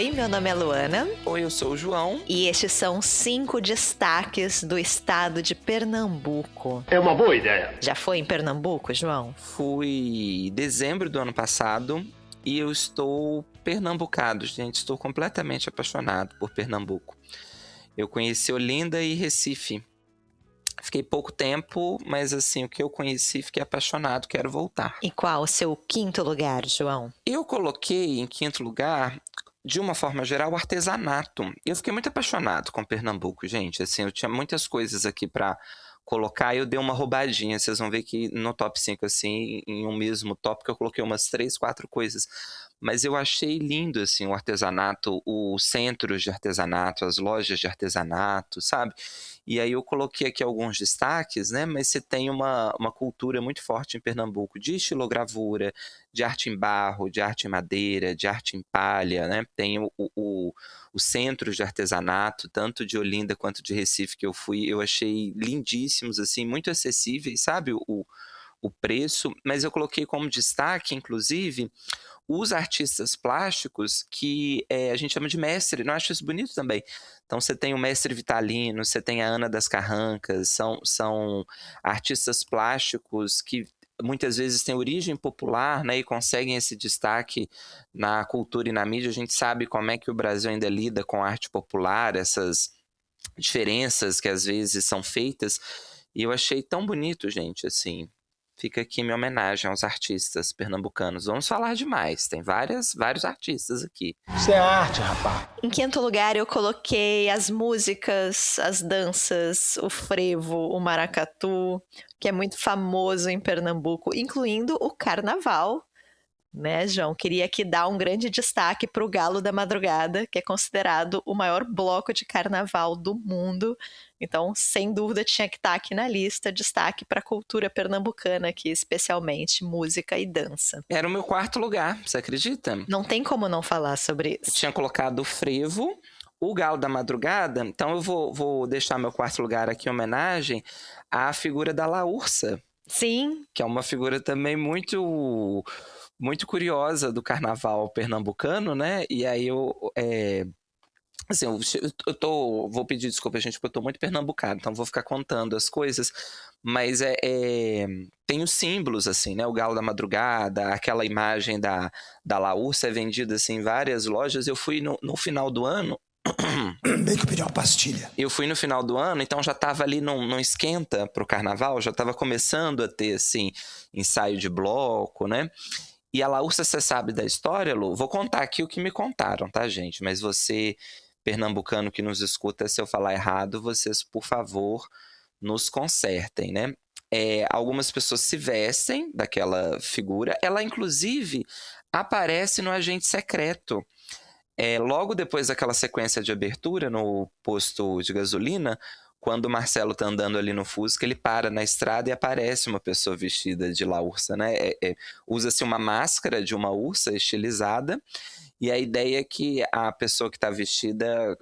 Oi, meu nome é Luana. Oi, eu sou o João. E estes são 5 destaques do estado de Pernambuco. É uma boa ideia. Já foi em Pernambuco, João? Fui em dezembro do ano passado e eu estou pernambucado, gente. Estou completamente apaixonado por Pernambuco. Eu conheci Olinda e Recife. Fiquei pouco tempo, mas assim, o que eu conheci, fiquei apaixonado, quero voltar. E qual o seu 5º lugar, João? Eu coloquei em 5º lugar, de uma forma geral, o artesanato. Eu fiquei muito apaixonado com Pernambuco, gente. Assim, eu tinha muitas coisas aqui para colocar e eu dei uma roubadinha. Vocês vão ver que no top 5, assim, em um mesmo tópico, eu coloquei umas 3, 4 coisas. Mas eu achei lindo, assim, o artesanato, os centros de artesanato, as lojas de artesanato, sabe? E aí eu coloquei aqui alguns destaques, né? Mas você tem uma cultura muito forte em Pernambuco de estilogravura, de arte em barro, de arte em madeira, de arte em palha, né? Tem os centros de artesanato, tanto de Olinda quanto de Recife que eu fui, eu achei lindíssimos, assim, muito acessíveis, sabe? O preço, mas eu coloquei como destaque, inclusive, os artistas plásticos que a gente chama de mestre, eu acho isso bonito também. Então você tem o mestre Vitalino, você tem a Ana das Carrancas, são artistas plásticos que muitas vezes têm origem popular, né, e conseguem esse destaque na cultura e na mídia. A gente sabe como é que o Brasil ainda lida com a arte popular, essas diferenças que às vezes são feitas, e eu achei tão bonito, gente, assim. Fica aqui minha homenagem aos artistas pernambucanos. Vamos falar demais, tem vários artistas aqui. Isso é arte, rapaz. Em 5º lugar, eu coloquei as músicas, as danças, o frevo, o maracatu, que é muito famoso em Pernambuco, incluindo o carnaval. Né, João? Queria aqui dar um grande destaque para o Galo da Madrugada, que é considerado o maior bloco de carnaval do mundo. Então, sem dúvida, tinha que estar aqui na lista. Destaque para a cultura pernambucana aqui, especialmente música e dança. Era o meu 4º lugar, você acredita? Não tem como não falar sobre isso. Eu tinha colocado o frevo, o Galo da Madrugada, então eu vou deixar meu 4º lugar aqui em homenagem à figura da Laúrsa. Sim. Que é uma figura também muito curiosa do carnaval pernambucano, né? E aí assim, vou pedir desculpa, gente, porque eu tô muito pernambucano, então vou ficar contando as coisas, mas tem os símbolos, assim, né? O Galo da Madrugada, aquela imagem da Laúrsa é vendida, assim, em várias lojas. Eu fui no final do ano. Bem que eu pedi uma pastilha. Eu fui no final do ano, então já tava ali num esquenta pro carnaval, já tava começando a ter, assim, ensaio de bloco, né? E a Laúrsa, você sabe da história, Lu? Vou contar aqui o que me contaram, tá, gente? Mas você, pernambucano que nos escuta, se eu falar errado, vocês, por favor, nos consertem, né? Algumas pessoas se vestem daquela figura. Ela, inclusive, aparece no Agente Secreto. Logo depois daquela sequência de abertura no posto de gasolina, quando o Marcelo tá andando ali no Fusca, ele para na estrada e aparece uma pessoa vestida de Laúrsa, né? Usa-se uma máscara de uma ursa estilizada, e a ideia é que a pessoa que está vestida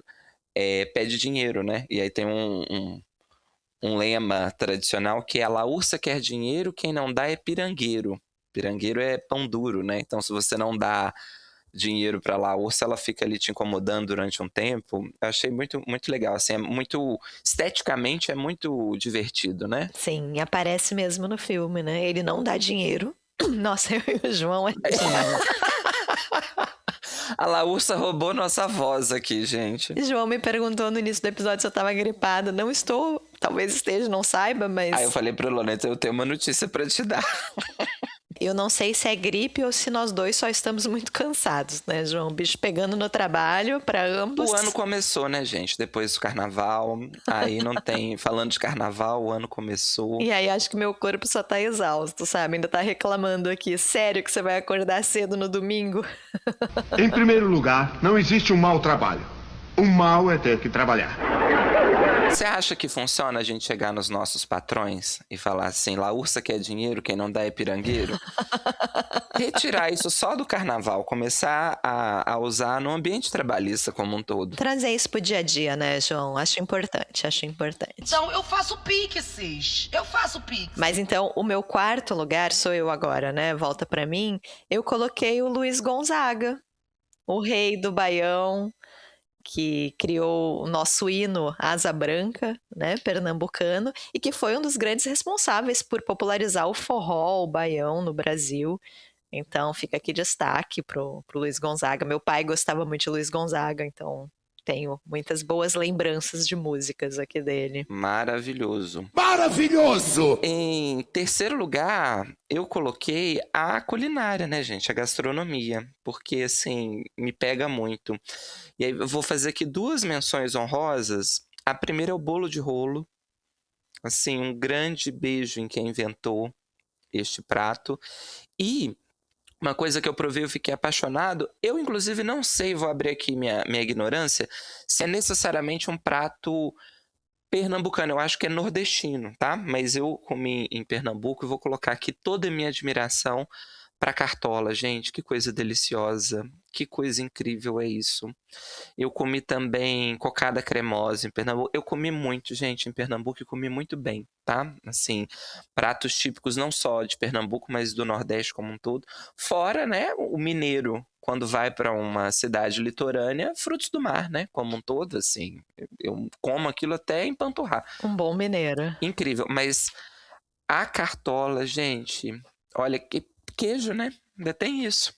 pede dinheiro, né? E aí tem um lema tradicional que é: a Laúrsa quer dinheiro, quem não dá é pirangueiro. Pirangueiro é pão duro, né? Então, se você não dá dinheiro para Laúrsa, ela fica ali te incomodando durante um tempo. Eu achei muito, muito legal, assim, esteticamente é muito divertido, né? Sim, aparece mesmo no filme, né? Ele não dá dinheiro. Nossa, eu e o João A Laúrsa roubou nossa voz aqui, gente. João me perguntou no início do episódio se eu tava gripada. Não estou, talvez esteja, não saiba, mas... Aí eu falei pro Loneta, eu tenho uma notícia pra te dar. Eu não sei se é gripe ou se nós dois só estamos muito cansados, né, João? O bicho pegando no trabalho para ambos. O ano começou, né, gente? Depois do carnaval. Aí não tem... Falando de carnaval, o ano começou. E aí acho que meu corpo só tá exausto, sabe? Ainda tá reclamando aqui. Sério que você vai acordar cedo no domingo? Em primeiro lugar, não existe um mau trabalho. O mal é ter que trabalhar. Você acha que funciona a gente chegar nos nossos patrões e falar assim: Laúrsa quer dinheiro, quem não dá é pirangueiro? Retirar isso só do carnaval, começar a usar no ambiente trabalhista como um todo. Trazer isso pro dia a dia, né, João? Acho importante. Então, eu faço pixes. Mas então, o meu 4º lugar, sou eu agora, né? Volta pra mim. Eu coloquei o Luiz Gonzaga. o rei do Baião, que criou o nosso hino Asa Branca, né, pernambucano, e que foi um dos grandes responsáveis por popularizar o forró, o baião no Brasil. Então fica aqui destaque pro Luiz Gonzaga. Meu pai gostava muito de Luiz Gonzaga, então tenho muitas boas lembranças de músicas aqui dele. Maravilhoso. Maravilhoso! Em terceiro lugar, eu coloquei a culinária, né, gente? A gastronomia. Porque, assim, me pega muito. E aí eu vou fazer aqui 2 menções honrosas. A primeira é o bolo de rolo. Assim, um grande beijo em quem inventou este prato. E uma coisa que eu provei, eu fiquei apaixonado. Eu, inclusive, não sei, vou abrir aqui minha ignorância, se é necessariamente um prato pernambucano. Eu acho que é nordestino, tá? Mas eu comi em Pernambuco e vou colocar aqui toda a minha admiração para cartola. Gente, que coisa deliciosa. Que coisa incrível é isso. Eu comi também cocada cremosa em Pernambuco. Eu comi muito, gente, em Pernambuco e comi muito bem, tá? Assim, pratos típicos não só de Pernambuco, mas do Nordeste como um todo. Fora, né, o mineiro, quando vai para uma cidade litorânea, frutos do mar, né, como um todo, assim. Eu como aquilo até empanturrar. Um bom mineiro. Incrível, mas a cartola, gente, olha, que queijo, né? Ainda tem isso.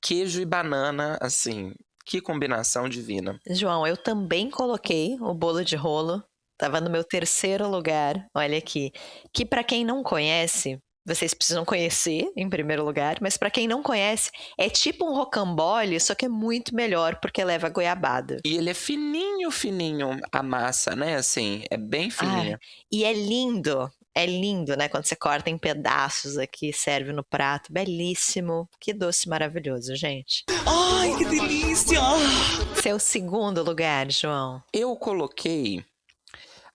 Queijo e banana, assim, que combinação divina. João, eu também coloquei o bolo de rolo. Tava no meu terceiro lugar. Olha aqui. Que para quem não conhece, vocês precisam conhecer em primeiro lugar, mas para quem não conhece, é tipo um rocambole, só que é muito melhor porque leva goiabada. E ele é fininho, fininho, a massa, né? Assim, é bem fininha. E é lindo. É lindo, né? Quando você corta em pedaços aqui, serve no prato. Belíssimo. Que doce maravilhoso, gente. Ai, que delícia! Seu segundo lugar, João. Eu coloquei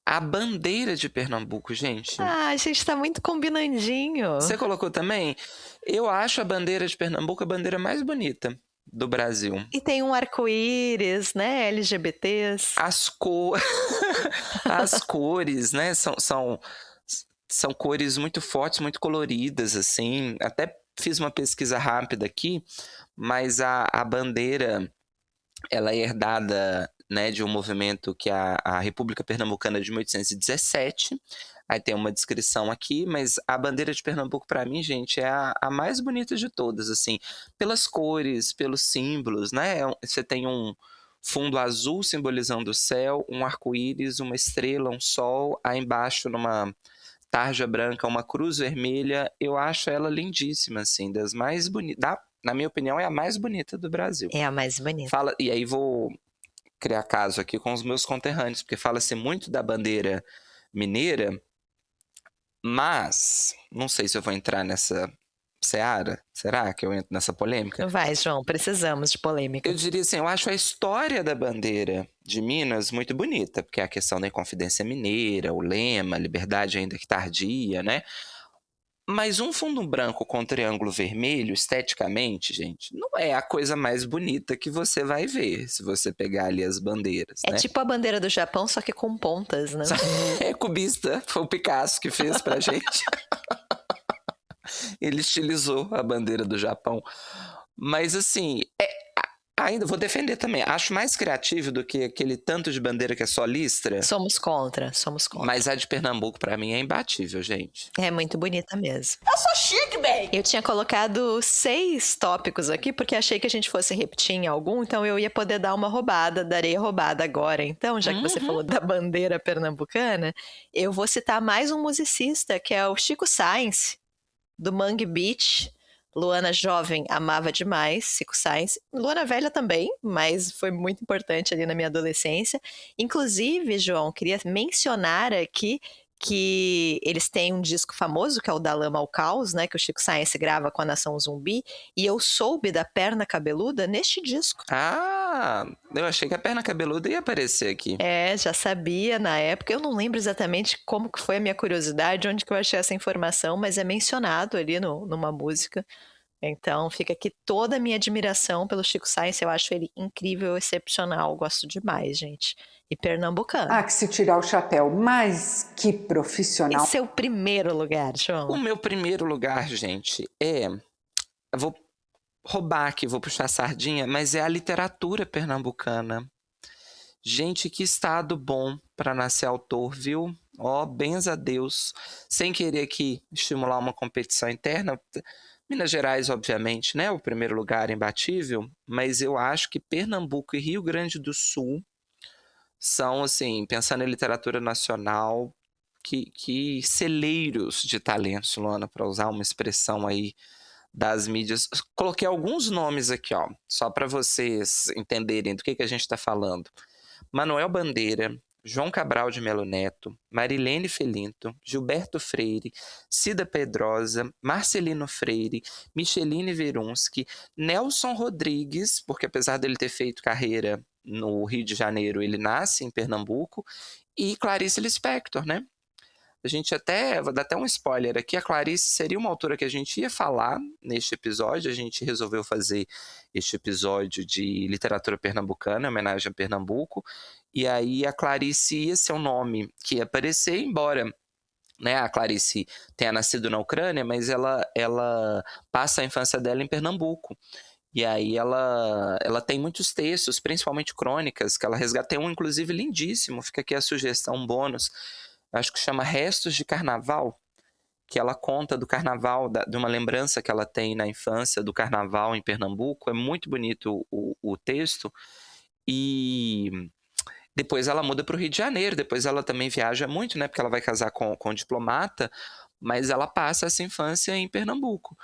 a bandeira de Pernambuco, gente. A gente tá muito combinandinho. Você colocou também? Eu acho a bandeira de Pernambuco a bandeira mais bonita do Brasil. E tem um arco-íris, né? LGBTs. As cores, né? São cores muito fortes, muito coloridas, assim. Até fiz uma pesquisa rápida aqui, mas a bandeira, ela é herdada, né, de um movimento que é a República Pernambucana de 1817. Aí tem uma descrição aqui, mas a bandeira de Pernambuco, para mim, gente, é a mais bonita de todas, assim. Pelas cores, pelos símbolos, né? Você tem um fundo azul simbolizando o céu, um arco-íris, uma estrela, um sol, aí embaixo numa tarja branca, uma cruz vermelha. Eu acho ela lindíssima, assim, das mais bonitas. Na minha opinião, é a mais bonita do Brasil. É a mais bonita. E aí vou criar caso aqui com os meus conterrâneos, porque fala-se muito da bandeira mineira, mas não sei se eu vou entrar nessa seara. Será que eu entro nessa polêmica? Vai, João, precisamos de polêmica. Eu diria assim, eu acho a história da bandeira de Minas muito bonita, porque é a questão da Inconfidência Mineira, o lema, liberdade ainda que tardia, né? Mas um fundo branco com triângulo vermelho, esteticamente, gente, não é a coisa mais bonita que você vai ver se você pegar ali as bandeiras, É né? tipo a bandeira do Japão, só que com pontas, né? É cubista, foi o Picasso que fez pra gente. Ele estilizou a bandeira do Japão. Mas assim, ainda vou defender também. Acho mais criativo do que aquele tanto de bandeira que é só listra. Somos contra. Mas a de Pernambuco, pra mim, é imbatível, gente. É muito bonita mesmo. Eu sou chique, bem! Eu tinha colocado 6 tópicos aqui, porque achei que a gente fosse repetir em algum, então eu ia poder dar uma roubada, darei a roubada agora. Então, já que você falou da bandeira pernambucana, eu vou citar mais um musicista, que é o Chico Science, do Mangue Beach. Luana jovem amava demais Chico Science. Luana velha também, mas foi muito importante ali na minha adolescência. Inclusive, João, queria mencionar aqui que eles têm um disco famoso, que é o Da Lama ao Caos, né, que o Chico Science grava com a Nação Zumbi, e eu soube da Perna Cabeluda neste disco. Ah, eu achei que a Perna Cabeluda ia aparecer aqui. É, já sabia na época. Eu não lembro exatamente como que foi a minha curiosidade, onde que eu achei essa informação, mas é mencionado ali numa música. Então fica aqui toda a minha admiração pelo Chico Science. Eu acho ele incrível, excepcional. Gosto demais, gente. E pernambucano. Ah, que se tirar o chapéu, mas que profissional. E seu primeiro lugar, João? O meu primeiro lugar, gente, eu vou roubar aqui, vou puxar a sardinha, mas é a literatura pernambucana. Gente, que estado bom para nascer autor, viu? Ó, bens a Deus. Sem querer aqui estimular uma competição interna. Minas Gerais, obviamente, né? O primeiro lugar imbatível. Mas eu acho que Pernambuco e Rio Grande do Sul são, assim, pensando em literatura nacional, que celeiros de talentos, Luana, para usar uma expressão aí das mídias. Coloquei alguns nomes aqui, ó, só para vocês entenderem do que a gente está falando. Manuel Bandeira, João Cabral de Melo Neto, Marilene Felinto, Gilberto Freire, Cida Pedrosa, Marcelino Freire, Micheline Verunski, Nelson Rodrigues, porque apesar dele ter feito carreira no Rio de Janeiro, ele nasce em Pernambuco, e Clarice Lispector, né? A gente vou dar até um spoiler aqui, a Clarice seria uma autora que a gente ia falar neste episódio, a gente resolveu fazer este episódio de literatura pernambucana, em homenagem a Pernambuco, e aí a Clarice ia ser um nome que ia aparecer, embora, né, a Clarice tenha nascido na Ucrânia, mas ela passa a infância dela em Pernambuco. E aí ela tem muitos textos, principalmente crônicas, que ela resgata. Tem um, inclusive, lindíssimo, fica aqui a sugestão, um bônus, acho que chama Restos de Carnaval, que ela conta do carnaval, de uma lembrança que ela tem na infância do carnaval em Pernambuco. É muito bonito o texto. E depois ela muda para o Rio de Janeiro, depois ela também viaja muito, né, porque ela vai casar com um diplomata, mas ela passa essa infância em Pernambuco.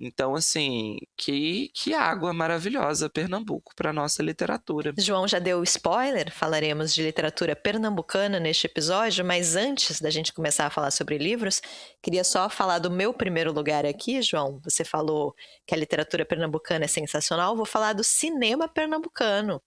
Então, assim, que água maravilhosa Pernambuco para nossa literatura. João já deu spoiler, falaremos de literatura pernambucana neste episódio, mas antes da gente começar a falar sobre livros, queria só falar do meu primeiro lugar aqui, João. Você falou que a literatura pernambucana é sensacional, vou falar do cinema pernambucano,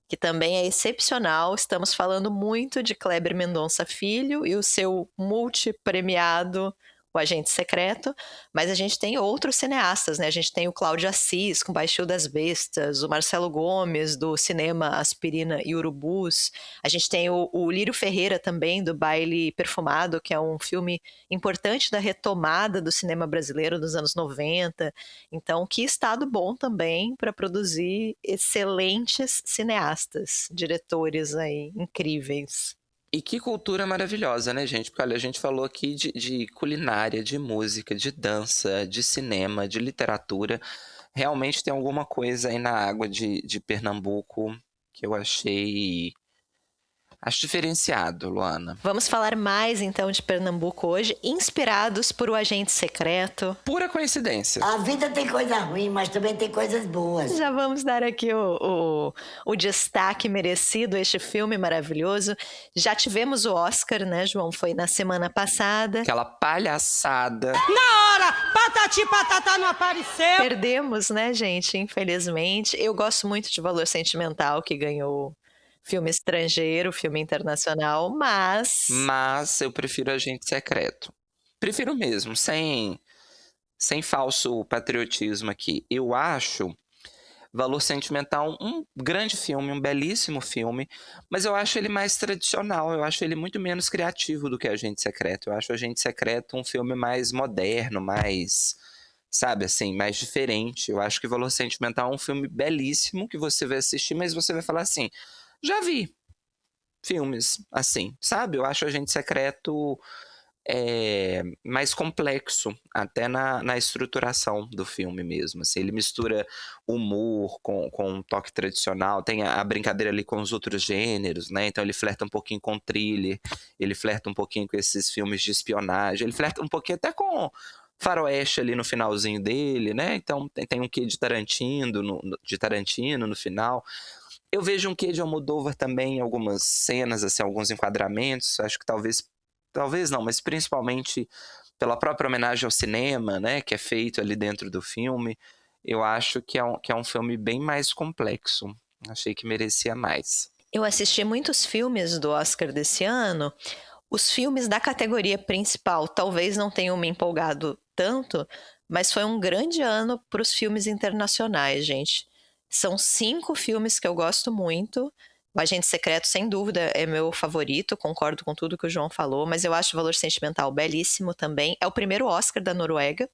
que também é excepcional. Estamos falando muito de Kleber Mendonça Filho e o seu multipremiado O Agente Secreto, mas a gente tem outros cineastas, né? A gente tem o Cláudio Assis, com Baixio das Bestas, o Marcelo Gomes, do cinema Aspirina e Urubus. A gente tem o Lírio Ferreira também, do Baile Perfumado, que é um filme importante da retomada do cinema brasileiro dos anos 90. Então, que estado bom também para produzir excelentes cineastas, diretores aí incríveis. E que cultura maravilhosa, né, gente? Porque, olha, a gente falou aqui de culinária, de música, de dança, de cinema, de literatura. Realmente tem alguma coisa aí na água de Pernambuco que eu acho diferenciado, Luana. Vamos falar mais, então, de Pernambuco hoje, inspirados por O Agente Secreto. Pura coincidência. A vida tem coisa ruim, mas também tem coisas boas. Já vamos dar aqui o destaque merecido a este filme maravilhoso. Já tivemos o Oscar, né, João? Foi na semana passada. Aquela palhaçada. Na hora, patati patatá não apareceu. Perdemos, né, gente? Infelizmente. Eu gosto muito de Valor Sentimental, que ganhou filme estrangeiro, filme internacional, Mas eu prefiro Agente Secreto. Prefiro mesmo, sem falso patriotismo aqui. Eu acho Valor Sentimental um grande filme, um belíssimo filme, mas eu acho ele mais tradicional, eu acho ele muito menos criativo do que Agente Secreto. Eu acho Agente Secreto um filme mais moderno, mais, sabe, assim, mais diferente. Eu acho que Valor Sentimental é um filme belíssimo que você vai assistir, mas você vai falar assim, já vi filmes assim, sabe? Eu acho Agente Secreto mais complexo, até na estruturação do filme mesmo. Assim, ele mistura humor com um toque tradicional, tem a brincadeira ali com os outros gêneros, né? Então ele flerta um pouquinho com thriller, ele flerta um pouquinho com esses filmes de espionagem, ele flerta um pouquinho até com faroeste ali no finalzinho dele, né? Então tem um quê de Tarantino no final. Eu vejo um quê de Almodóvar também em algumas cenas, assim, alguns enquadramentos. Acho que talvez não, mas principalmente pela própria homenagem ao cinema, né, que é feito ali dentro do filme. Eu acho que é um filme bem mais complexo. Achei que merecia mais. Eu assisti muitos filmes do Oscar desse ano. Os filmes da categoria principal talvez não tenham me empolgado tanto, mas foi um grande ano para os filmes internacionais, gente. São 5 filmes que eu gosto muito. O Agente Secreto, sem dúvida, é meu favorito. Concordo com tudo que o João falou. Mas eu acho o Valor Sentimental belíssimo também. É o primeiro Oscar da Noruega.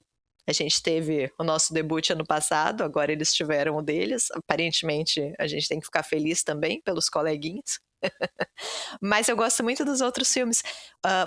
A gente teve o nosso debut ano passado, agora eles tiveram o deles. Aparentemente, a gente tem que ficar feliz também pelos coleguinhas. Mas eu gosto muito dos outros filmes.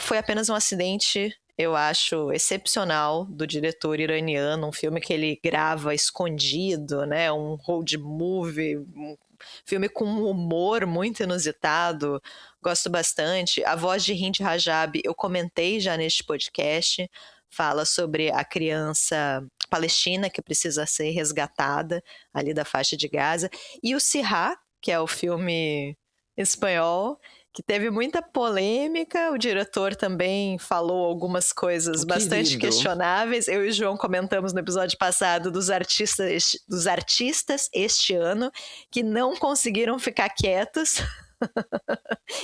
Foi apenas um acidente, eu acho, excepcional do diretor iraniano, um filme que ele grava escondido, né? Um road movie, um filme com um humor muito inusitado. Gosto bastante. A Voz de Hind Rajab, eu comentei já neste podcast, fala sobre a criança palestina que precisa ser resgatada ali da faixa de Gaza. E o Sirá, que é o filme espanhol, que teve muita polêmica. O diretor também falou algumas coisas bastante questionáveis. Eu e o João comentamos no episódio passado dos artistas este ano que não conseguiram ficar quietos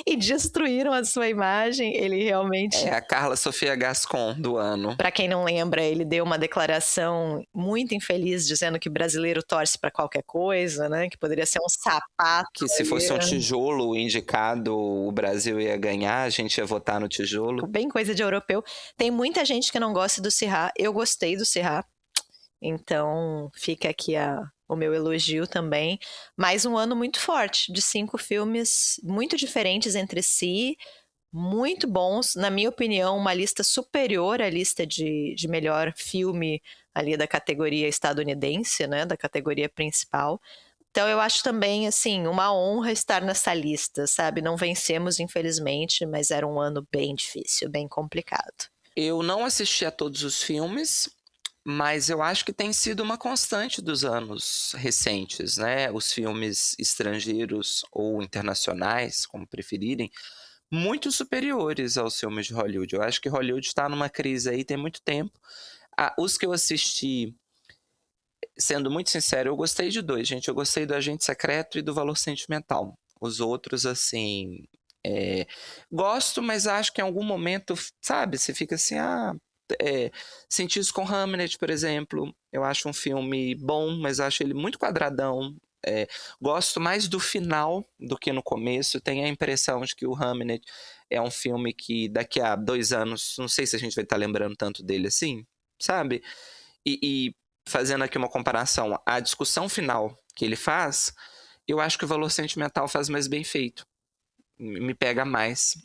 e destruíram a sua imagem. Ele realmente... É a Carla Sofia Gascon do ano. Para quem não lembra, ele deu uma declaração muito infeliz dizendo que brasileiro torce para qualquer coisa, né? Que poderia ser um sapato. Que se fosse um tijolo indicado, o Brasil ia ganhar, a gente ia votar no tijolo. Bem coisa de europeu. Tem muita gente que não gosta do Sirá. Eu gostei do Sirá. Então, fica aqui o meu elogio também. Mais um ano muito forte, de 5 filmes muito diferentes entre si, muito bons. Na minha opinião, uma lista superior à lista de melhor filme ali da categoria estadunidense, né, da categoria principal. Então, eu acho também, assim, uma honra estar nessa lista, sabe? Não vencemos, infelizmente, mas era um ano bem difícil, bem complicado. Eu não assisti a todos os filmes, mas eu acho que tem sido uma constante dos anos recentes, né? Os filmes estrangeiros ou internacionais, como preferirem, muito superiores aos filmes de Hollywood. Eu acho que Hollywood está numa crise aí tem muito tempo. Os que eu assisti, sendo muito sincero, eu gostei de 2, gente. Eu gostei do Agente Secreto e do Valor Sentimental. Os outros, assim... gosto, mas acho que em algum momento, sabe? Você fica assim, Sentir Isso com Hamlet, por exemplo, eu acho um filme bom, mas acho ele muito quadradão. Gosto mais do final do que no começo. Tenho a impressão de que o Hamlet é um filme que daqui a 2 anos, não sei se a gente vai estar lembrando tanto dele assim, sabe? E fazendo aqui uma comparação, a discussão final que ele faz, eu acho que o Valor Sentimental faz mais bem feito, me pega mais.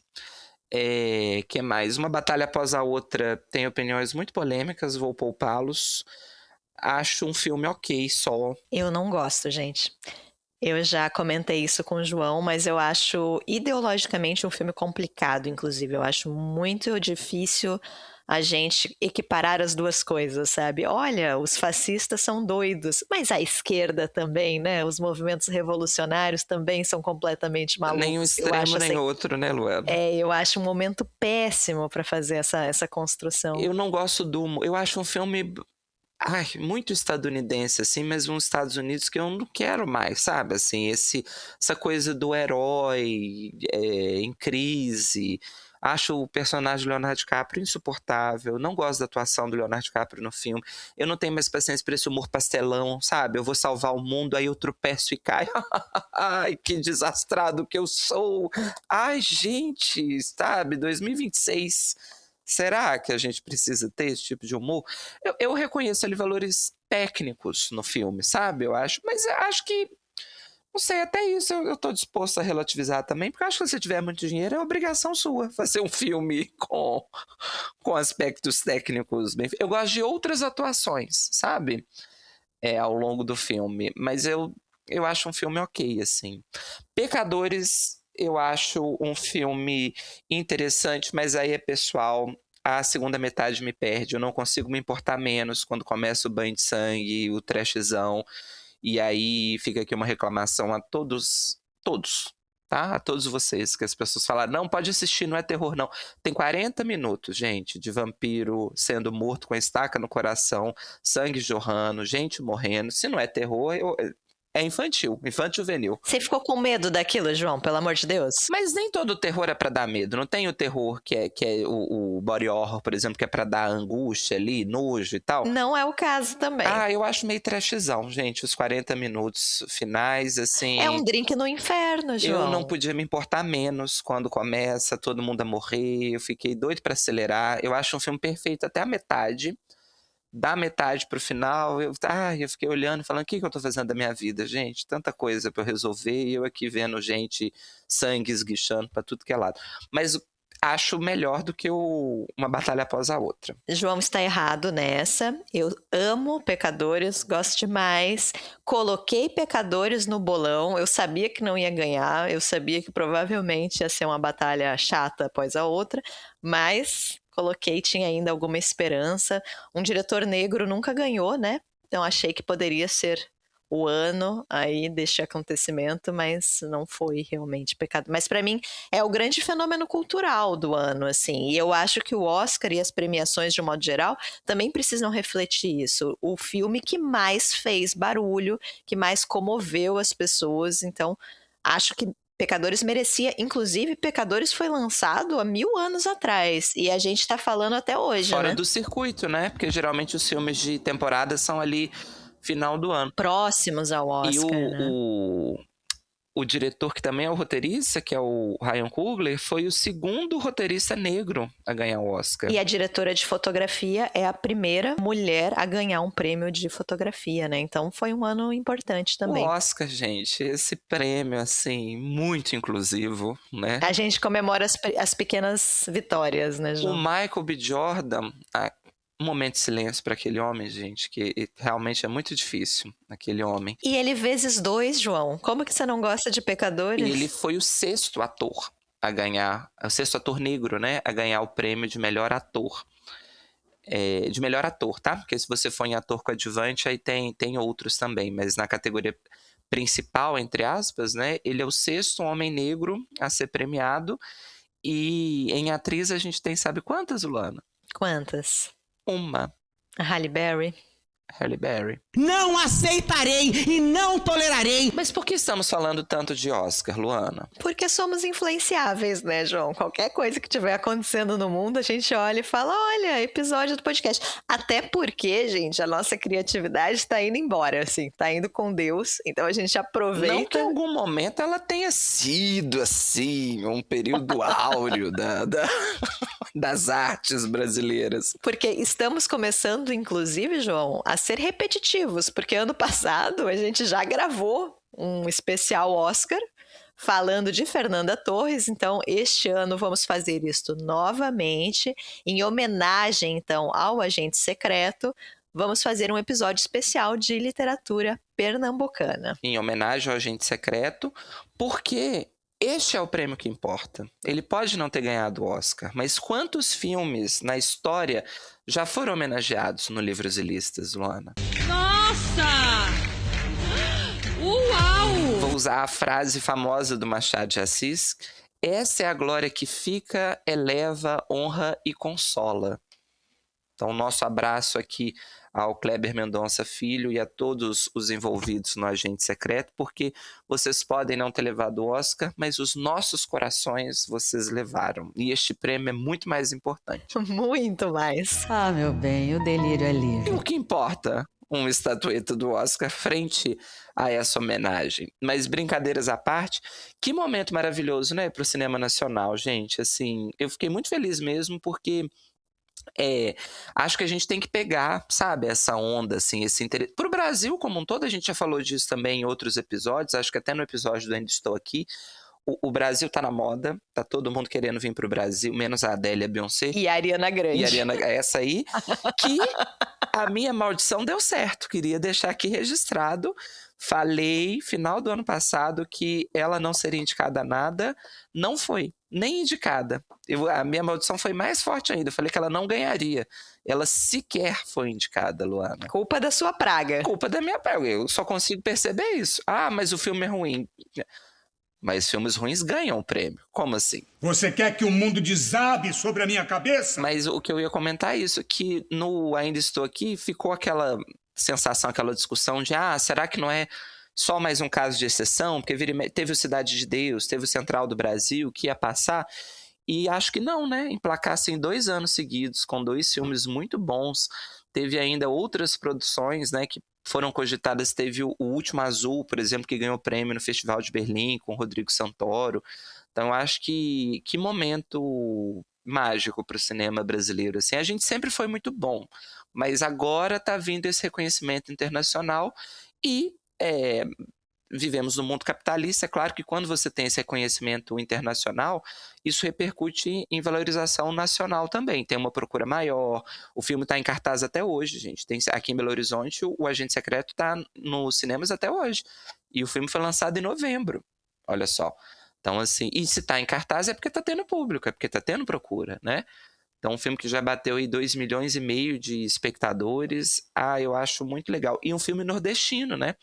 Que mais? Uma Batalha Após a Outra tem opiniões muito polêmicas, vou poupá-los. Acho um filme ok só. Eu não gosto, gente. Eu já comentei isso com o João, mas eu acho ideologicamente um filme complicado, inclusive. Eu acho muito difícil a gente equiparar as duas coisas, sabe? Olha, os fascistas são doidos, mas a esquerda também, né? Os movimentos revolucionários também são completamente malucos. Nem um extremo, nem outro, né, Luana? Eu acho um momento péssimo para fazer essa construção. Eu não gosto eu acho um filme muito estadunidense, assim, mas uns Estados Unidos que eu não quero mais, sabe? Assim, essa coisa do herói em crise. Acho o personagem do Leonardo DiCaprio insuportável. Não gosto da atuação do Leonardo DiCaprio no filme. Eu não tenho mais paciência para esse humor pastelão, sabe? Eu vou salvar o mundo, aí eu tropeço e caio. Ai, que desastrado que eu sou. Ai, gente, sabe? 2026. Será que a gente precisa ter esse tipo de humor? Eu reconheço ali valores técnicos no filme, sabe? Eu acho. Mas eu acho que... Não sei, até isso eu tô disposto a relativizar também, porque eu acho que se você tiver muito dinheiro, é obrigação sua fazer um filme com aspectos técnicos bem... Eu gosto de outras atuações, sabe? Ao longo do filme, mas eu acho um filme ok, assim. Pecadores, eu acho um filme interessante, mas aí é pessoal. A segunda metade me perde, eu não consigo me importar menos quando começa o banho de sangue, o trashzão. E aí fica aqui uma reclamação a todos, tá? A todos vocês, que as pessoas falaram, não, pode assistir, não é terror, não. Tem 40 minutos, gente, de vampiro sendo morto com a estaca no coração, sangue jorrando, gente morrendo. Se não é terror, é infantil juvenil. Você ficou com medo daquilo, João, pelo amor de Deus? Mas nem todo terror é pra dar medo. Não tem o terror que é o body horror, por exemplo, que é pra dar angústia ali, nojo e tal. Não é o caso também. Eu acho meio trashzão, gente, os 40 minutos finais, assim... É um drink no inferno, João. Eu não podia me importar menos quando começa, todo mundo a morrer, eu fiquei doido pra acelerar. Eu acho um filme perfeito até a metade. da metade pro final, eu fiquei olhando, falando, o que eu tô fazendo da minha vida, gente? Tanta coisa pra eu resolver, e eu aqui vendo gente, sangue esguichando pra tudo que é lado. Mas acho melhor do que uma batalha após a outra. João está errado nessa. Eu amo Pecadores, gosto demais. Coloquei Pecadores no bolão. Eu sabia que não ia ganhar. Eu sabia que provavelmente ia ser uma batalha chata após a outra. Mas coloquei, tinha ainda alguma esperança. Um diretor negro nunca ganhou, né? Então achei que poderia ser o ano aí deste acontecimento, mas não foi realmente pecado. Mas para mim é o grande fenômeno cultural do ano, assim. E eu acho que o Oscar e as premiações de um modo geral também precisam refletir isso. O filme que mais fez barulho, que mais comoveu as pessoas. Então, acho que Pecadores merecia, inclusive Pecadores foi lançado há 1000 anos atrás e a gente tá falando até hoje, Fora né? do circuito, né? Porque geralmente os filmes de temporada são ali final do ano. Próximos ao Oscar, E né? o diretor, que também é o roteirista, que é o Ryan Coogler, foi o segundo roteirista negro a ganhar o Oscar. E a diretora de fotografia é a primeira mulher a ganhar um prêmio de fotografia, né? Então foi um ano importante também. O Oscar, gente, esse prêmio, assim, muito inclusivo, né? A gente comemora as pequenas vitórias, né, O João? Michael B. Jordan, um momento de silêncio para aquele homem, gente, que realmente é muito difícil, aquele homem. E ele vezes 2, João. Como que você não gosta de Pecadores? E ele foi o sexto ator a ganhar, o sexto ator negro, né, a ganhar o prêmio de melhor ator. De melhor ator, tá? Porque se você for em ator coadjuvante, aí tem outros também, mas na categoria principal, entre aspas, né, ele é o sexto homem negro a ser premiado. E em atriz a gente tem, sabe quantas, Luana? Quantas? Uma. A Halle Berry? Halle Berry. Não aceitarei e não tolerarei. Mas por que estamos falando tanto de Oscar, Luana? Porque somos influenciáveis, né, João? Qualquer coisa que estiver acontecendo no mundo, a gente olha e fala, olha, episódio do podcast. Até porque, gente, a nossa criatividade está indo embora, assim, tá indo com Deus. Então a gente aproveita... Não que em algum momento ela tenha sido, assim, um período áureo das artes brasileiras. Porque estamos começando, inclusive, João, a ser repetitivos. Porque ano passado a gente já gravou um especial Oscar falando de Fernanda Torres, então este ano vamos fazer isto novamente, em homenagem então ao Agente Secreto, vamos fazer um episódio especial de literatura pernambucana. Em homenagem ao Agente Secreto, porque este é o prêmio que importa. Ele pode não ter ganhado o Oscar, mas quantos filmes na história já foram homenageados no Livros e Listas, Luana? Nossa! Uau! Vou usar a frase famosa do Machado de Assis: essa é a glória que fica, eleva, honra e consola. Então, nosso abraço aqui ao Kleber Mendonça Filho e a todos os envolvidos no Agente Secreto, porque vocês podem não ter levado o Oscar, mas os nossos corações vocês levaram. E este prêmio é muito mais importante. Muito mais. Ah, meu bem, o delírio é E livre. o que importa uma estatueta do Oscar frente a essa homenagem? Mas brincadeiras à parte, que momento maravilhoso, né, para o cinema nacional, gente. Assim, eu fiquei muito feliz mesmo, porque acho que a gente tem que pegar, sabe, essa onda, assim, esse interesse. Pro Brasil como um todo, a gente já falou disso também em outros episódios, acho que até no episódio do Ainda Estou Aqui, o Brasil tá na moda, tá todo mundo querendo vir pro Brasil, menos a Adele e a Beyoncé. E a Ariana Grande. E a Ariana, essa aí, que a minha maldição deu certo, queria deixar aqui registrado. Falei, final do ano passado, que ela não seria indicada a nada, não foi, nem indicada. A minha maldição foi mais forte ainda, eu falei que ela não ganharia. Ela sequer foi indicada, Luana. Culpa da sua praga. Culpa da minha praga, eu só consigo perceber isso. Ah, mas o filme é ruim. Mas filmes ruins ganham o prêmio. Como assim? Você quer que o mundo desabe sobre a minha cabeça? Mas o que eu ia comentar é isso, que no Ainda Estou Aqui ficou aquela sensação, aquela discussão de será que não é só mais um caso de exceção? Porque teve o Cidade de Deus, teve o Central do Brasil, que ia passar. E acho que não, né? Emplacassem 2 anos seguidos, com 2 filmes muito bons. Teve ainda outras produções, né, que foram cogitadas. Teve o Último Azul, por exemplo, que ganhou prêmio no Festival de Berlim, com o Rodrigo Santoro. Então, eu acho que momento mágico para o cinema brasileiro. Assim, a gente sempre foi muito bom, mas agora está vindo esse reconhecimento internacional e vivemos num mundo capitalista. É claro que quando você tem esse reconhecimento internacional, isso repercute em valorização nacional também. Tem uma procura maior, o filme está em cartaz até hoje, gente. Aqui em Belo Horizonte, o Agente Secreto está nos cinemas até hoje. E o filme foi lançado em novembro, olha só. Então, assim, e se está em cartaz é porque está tendo público, é porque está tendo procura, né? Então, um filme que já bateu aí 2,5 milhões de espectadores, eu acho muito legal. E um filme nordestino, né?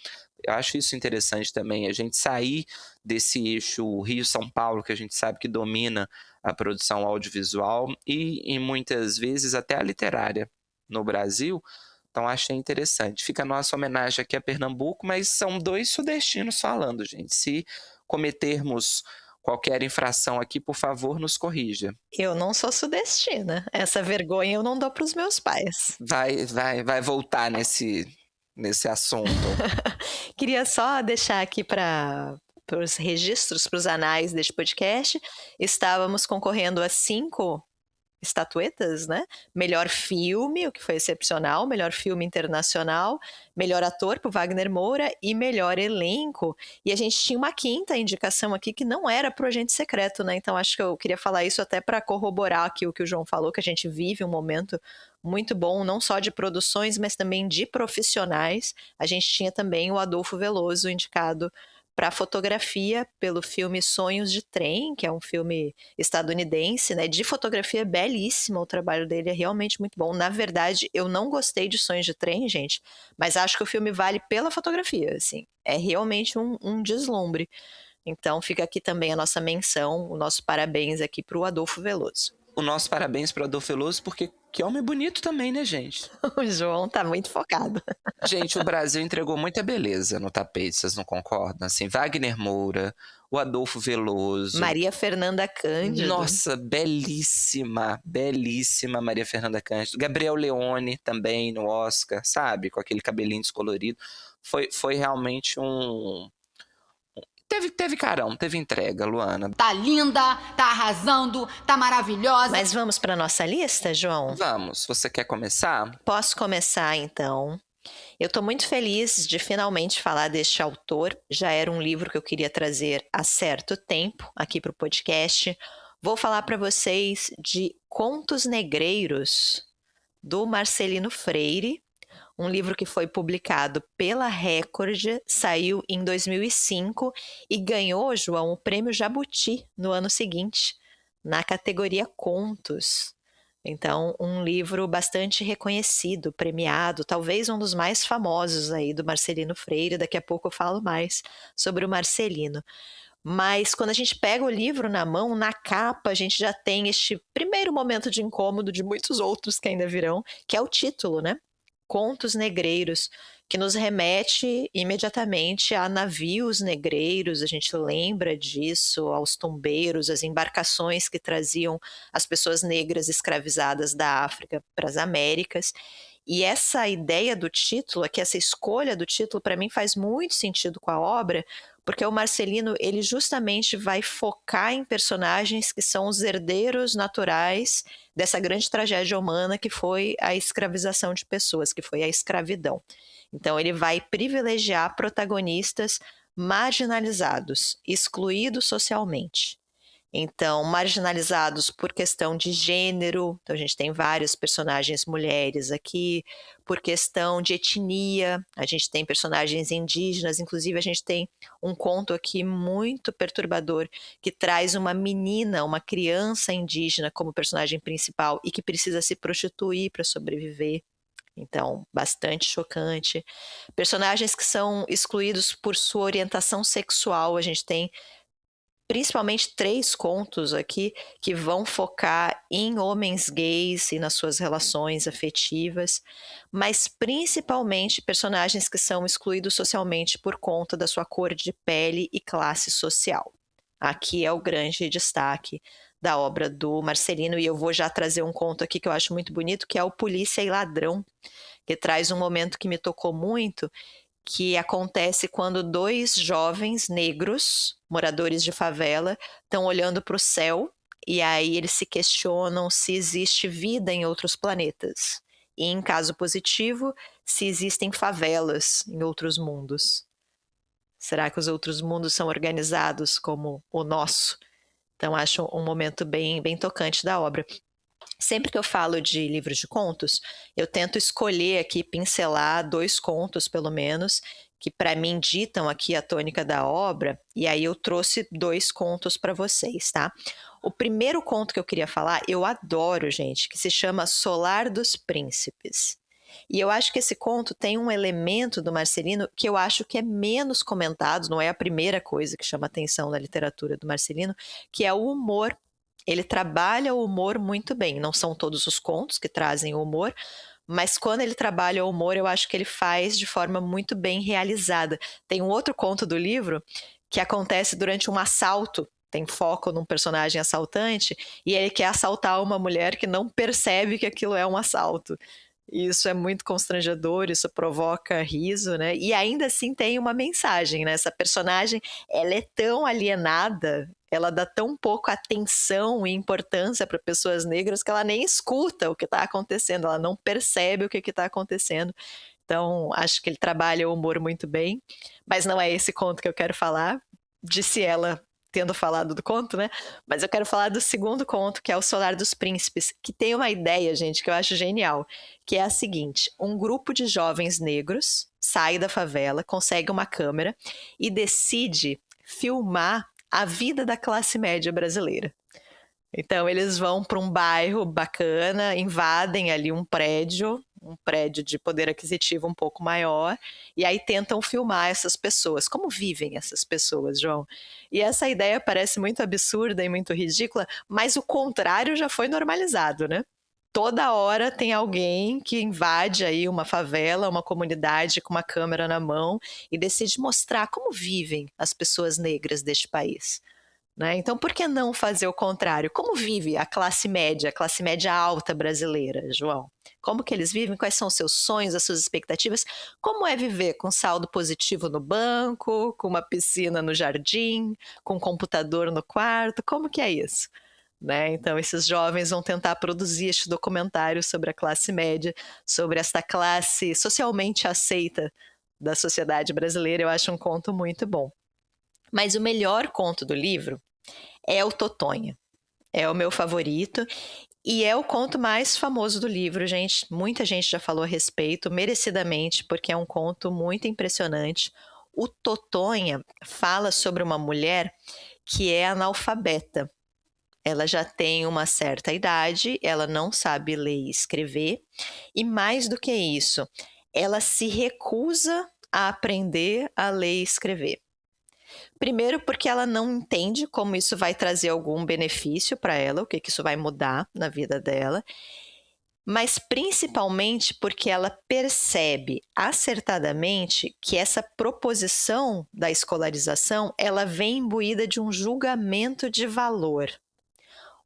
Eu acho isso interessante também, a gente sair desse eixo Rio-São Paulo, que a gente sabe que domina a produção audiovisual e muitas vezes até a literária no Brasil. Então, achei interessante. Fica a nossa homenagem aqui a Pernambuco, mas são 2 sudestinos falando, gente. Se cometermos qualquer infração aqui, por favor, nos corrija. Eu não sou sudestina. Essa vergonha eu não dou para os meus pais. Vai voltar nesse assunto. Queria só deixar aqui para os registros, para os anais deste podcast. Estávamos concorrendo a 5 estatuetas, né? Melhor filme, o que foi excepcional, melhor filme internacional, melhor ator pro Wagner Moura e melhor elenco. E a gente tinha uma 5ª indicação aqui que não era pro Agente Secreto, né? Então acho que eu queria falar isso até para corroborar aqui o que o João falou, que a gente vive um momento muito bom, não só de produções, mas também de profissionais. A gente tinha também o Adolfo Veloso indicado para fotografia pelo filme Sonhos de Trem, que é um filme estadunidense, né? De fotografia belíssima, o trabalho dele é realmente muito bom. Na verdade, eu não gostei de Sonhos de Trem, gente, mas acho que o filme vale pela fotografia, assim. É realmente um deslumbre. Então fica aqui também a nossa menção, o nosso parabéns aqui para o Adolfo Veloso. O nosso parabéns para o Adolfo Veloso, porque que homem bonito também, né, gente? O João tá muito focado. Gente, o Brasil entregou muita beleza no tapete, vocês não concordam? Assim, Wagner Moura, o Adolfo Veloso. Maria Fernanda Cândido. Nossa, belíssima, belíssima Maria Fernanda Cândido. Gabriel Leone também no Oscar, sabe? Com aquele cabelinho descolorido. Foi realmente um... Teve carão, teve entrega, Luana. Tá linda, tá arrasando, tá maravilhosa. Mas vamos para nossa lista, João? Vamos, você quer começar? Posso começar, então. Eu estou muito feliz de finalmente falar deste autor. Já era um livro que eu queria trazer há certo tempo aqui para o podcast. Vou falar para vocês de Contos Negreiros, do Marcelino Freire. Um livro que foi publicado pela Record, saiu em 2005 e ganhou, João, o Prêmio Jabuti no ano seguinte, na categoria Contos. Então, um livro bastante reconhecido, premiado, talvez um dos mais famosos aí do Marcelino Freire. Daqui a pouco eu falo mais sobre o Marcelino. Mas quando a gente pega o livro na mão, na capa, a gente já tem este primeiro momento de incômodo de muitos outros que ainda virão, que é o título, né? Contos Negreiros, que nos remete imediatamente a navios negreiros. A gente lembra disso, aos tumbeiros, as embarcações que traziam as pessoas negras escravizadas da África para as Américas. E essa ideia do título, aqui, essa escolha do título, para mim faz muito sentido com a obra, porque o Marcelino, ele justamente vai focar em personagens que são os herdeiros naturais dessa grande tragédia humana que foi a escravização de pessoas, que foi a escravidão. Então ele vai privilegiar protagonistas marginalizados, excluídos socialmente. Então, marginalizados por questão de gênero, então a gente tem vários personagens mulheres aqui, por questão de etnia, a gente tem personagens indígenas, inclusive a gente tem um conto aqui muito perturbador, que traz uma menina, uma criança indígena como personagem principal e que precisa se prostituir para sobreviver. Então, bastante chocante. Personagens que são excluídos por sua orientação sexual, a gente tem principalmente 3 contos aqui que vão focar em homens gays e nas suas relações afetivas, mas principalmente personagens que são excluídos socialmente por conta da sua cor de pele e classe social. Aqui é o grande destaque da obra do Marcelino, e eu vou já trazer um conto aqui que eu acho muito bonito, que é o Polícia e Ladrão, que traz um momento que me tocou muito, que acontece quando 2 jovens negros, moradores de favela, estão olhando para o céu e aí eles se questionam se existe vida em outros planetas. E em caso positivo, se existem favelas em outros mundos. Será que os outros mundos são organizados como o nosso? Então, acho um momento bem, bem tocante da obra. Sempre que eu falo de livros de contos, eu tento escolher aqui, pincelar 2 contos, pelo menos, que para mim ditam aqui a tônica da obra, e aí eu trouxe 2 contos para vocês, tá? O primeiro conto que eu queria falar, eu adoro, gente, que se chama Solar dos Príncipes. E eu acho que esse conto tem um elemento do Marcelino que eu acho que é menos comentado, não é a primeira coisa que chama atenção na literatura do Marcelino, que é o humor. Ele trabalha o humor muito bem. Não são todos os contos que trazem o humor, mas quando ele trabalha o humor, eu acho que ele faz de forma muito bem realizada. Tem um outro conto do livro que acontece durante um assalto. Tem foco num personagem assaltante e ele quer assaltar uma mulher que não percebe que aquilo é um assalto. Isso é muito constrangedor, isso provoca riso, né? E ainda assim tem uma mensagem, né? Essa personagem, ela é tão alienada, ela dá tão pouco atenção e importância para pessoas negras que ela nem escuta o que está acontecendo, ela não percebe o que está acontecendo. Então, acho que ele trabalha o humor muito bem, mas não é esse conto que eu quero falar, disse ela tendo falado do conto, né? Mas eu quero falar do segundo conto, que é o Solar dos Príncipes, que tem uma ideia, gente, que eu acho genial, que é a seguinte: um grupo de jovens negros sai da favela, consegue uma câmera e decide filmar a vida da classe média brasileira. Então, eles vão para um bairro bacana, invadem ali um prédio de poder aquisitivo um pouco maior, e aí tentam filmar essas pessoas. Como vivem essas pessoas, João? E essa ideia parece muito absurda e muito ridícula, mas o contrário já foi normalizado, né? Toda hora tem alguém que invade aí uma favela, uma comunidade com uma câmera na mão e decide mostrar como vivem as pessoas negras deste país. Né? Então, por que não fazer o contrário? Como vive a classe média alta brasileira, João? Como que eles vivem? Quais são os seus sonhos, as suas expectativas? Como é viver com saldo positivo no banco, com uma piscina no jardim, com um computador no quarto? Como que é isso? Né? Então, esses jovens vão tentar produzir este documentário sobre a classe média, sobre esta classe socialmente aceita da sociedade brasileira. Eu acho um conto muito bom. Mas o melhor conto do livro é o Totonha. É o meu favorito e é o conto mais famoso do livro, gente. Muita gente já falou a respeito, merecidamente, porque é um conto muito impressionante. O Totonha fala sobre uma mulher que é analfabeta. Ela já tem uma certa idade, ela não sabe ler e escrever, e mais do que isso, ela se recusa a aprender a ler e escrever. Primeiro porque ela não entende como isso vai trazer algum benefício para ela, o que isso vai mudar na vida dela, mas principalmente porque ela percebe acertadamente que essa proposição da escolarização, ela vem imbuída de um julgamento de valor.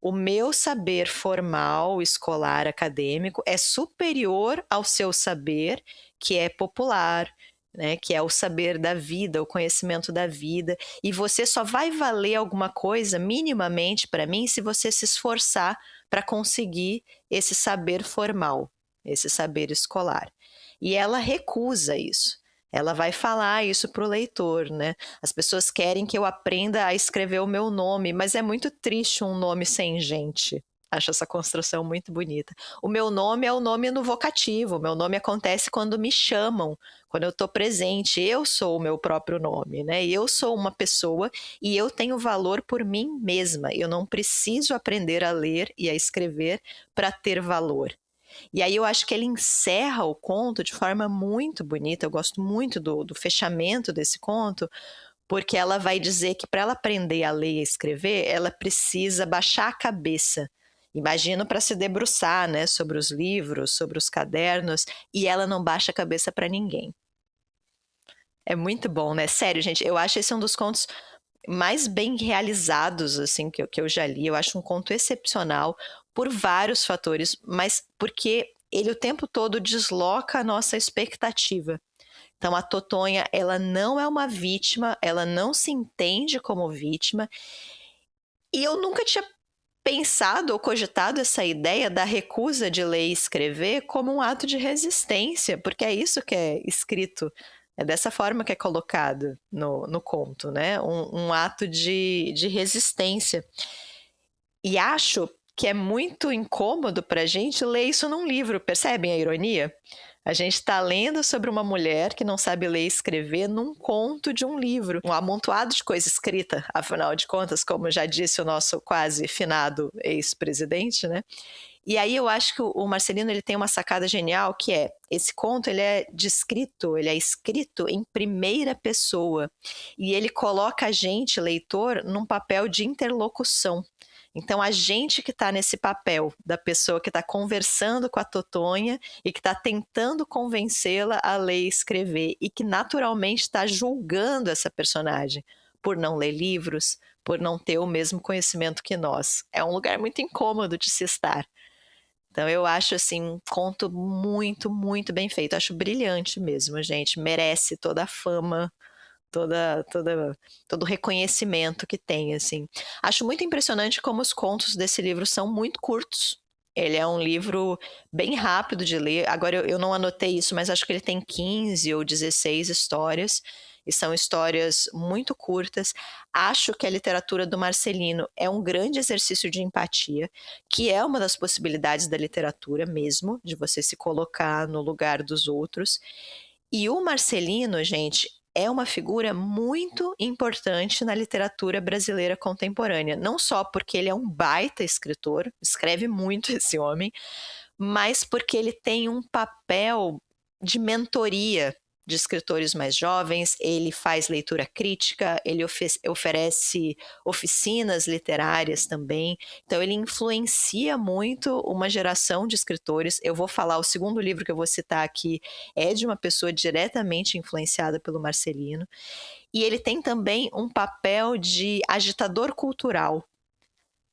O meu saber formal, escolar, acadêmico é superior ao seu saber, que é popular, né, que é o saber da vida, o conhecimento da vida, e você só vai valer alguma coisa minimamente para mim se você se esforçar para conseguir esse saber formal, esse saber escolar. E ela recusa isso. Ela vai falar isso para o leitor, né? As pessoas querem que eu aprenda a escrever o meu nome, mas é muito triste um nome sem gente. Acho essa construção muito bonita. O meu nome é o nome no vocativo, o meu nome acontece quando me chamam, quando eu estou presente, eu sou o meu próprio nome, né? Eu sou uma pessoa e eu tenho valor por mim mesma, eu não preciso aprender a ler e a escrever para ter valor. E aí eu acho que ele encerra o conto de forma muito bonita, eu gosto muito do fechamento desse conto, porque ela vai dizer que para ela aprender a ler e a escrever, ela precisa baixar a cabeça. Imagino para se debruçar, né, sobre os livros, sobre os cadernos, e ela não baixa a cabeça para ninguém. É muito bom, né? Sério, gente, eu acho esse um dos contos mais bem realizados assim, que eu já li. Eu acho um conto excepcional por vários fatores, mas porque ele o tempo todo desloca a nossa expectativa. Então, a Totonha, ela não é uma vítima, ela não se entende como vítima, e eu nunca tinha pensado ou cogitado essa ideia da recusa de ler e escrever como um ato de resistência, porque é isso que é escrito, é dessa forma que é colocado no conto, né? Um ato de resistência. E acho que é muito incômodo para a gente ler isso num livro, percebem a ironia? A gente está lendo sobre uma mulher que não sabe ler e escrever num conto de um livro, um amontoado de coisa escrita, afinal de contas, como já disse o nosso quase finado ex-presidente, né? E aí eu acho que o Marcelino ele tem uma sacada genial, que é, esse conto ele é descrito, ele é escrito em primeira pessoa, e ele coloca a gente, leitor, num papel de interlocução. Então, a gente que está nesse papel da pessoa que está conversando com a Totonha e que está tentando convencê-la a ler e escrever e que naturalmente está julgando essa personagem por não ler livros, por não ter o mesmo conhecimento que nós. É um lugar muito incômodo de se estar. Então, eu acho assim um conto muito, muito bem feito. Acho brilhante mesmo, gente. Merece toda a fama, todo o reconhecimento que tem, assim. Acho muito impressionante como os contos desse livro são muito curtos. Ele é um livro bem rápido de ler. Agora, eu não anotei isso, mas acho que ele tem 15 ou 16 histórias, e são histórias muito curtas. Acho que a literatura do Marcelino é um grande exercício de empatia, que é uma das possibilidades da literatura mesmo, de você se colocar no lugar dos outros. E o Marcelino, gente, é uma figura muito importante na literatura brasileira contemporânea. Não só porque ele é um baita escritor, escreve muito esse homem, mas porque ele tem um papel de mentoria de escritores mais jovens, ele faz leitura crítica, ele oferece oficinas literárias também, então ele influencia muito uma geração de escritores. Eu vou falar, o segundo livro que eu vou citar aqui é de uma pessoa diretamente influenciada pelo Marcelino, e ele tem também um papel de agitador cultural.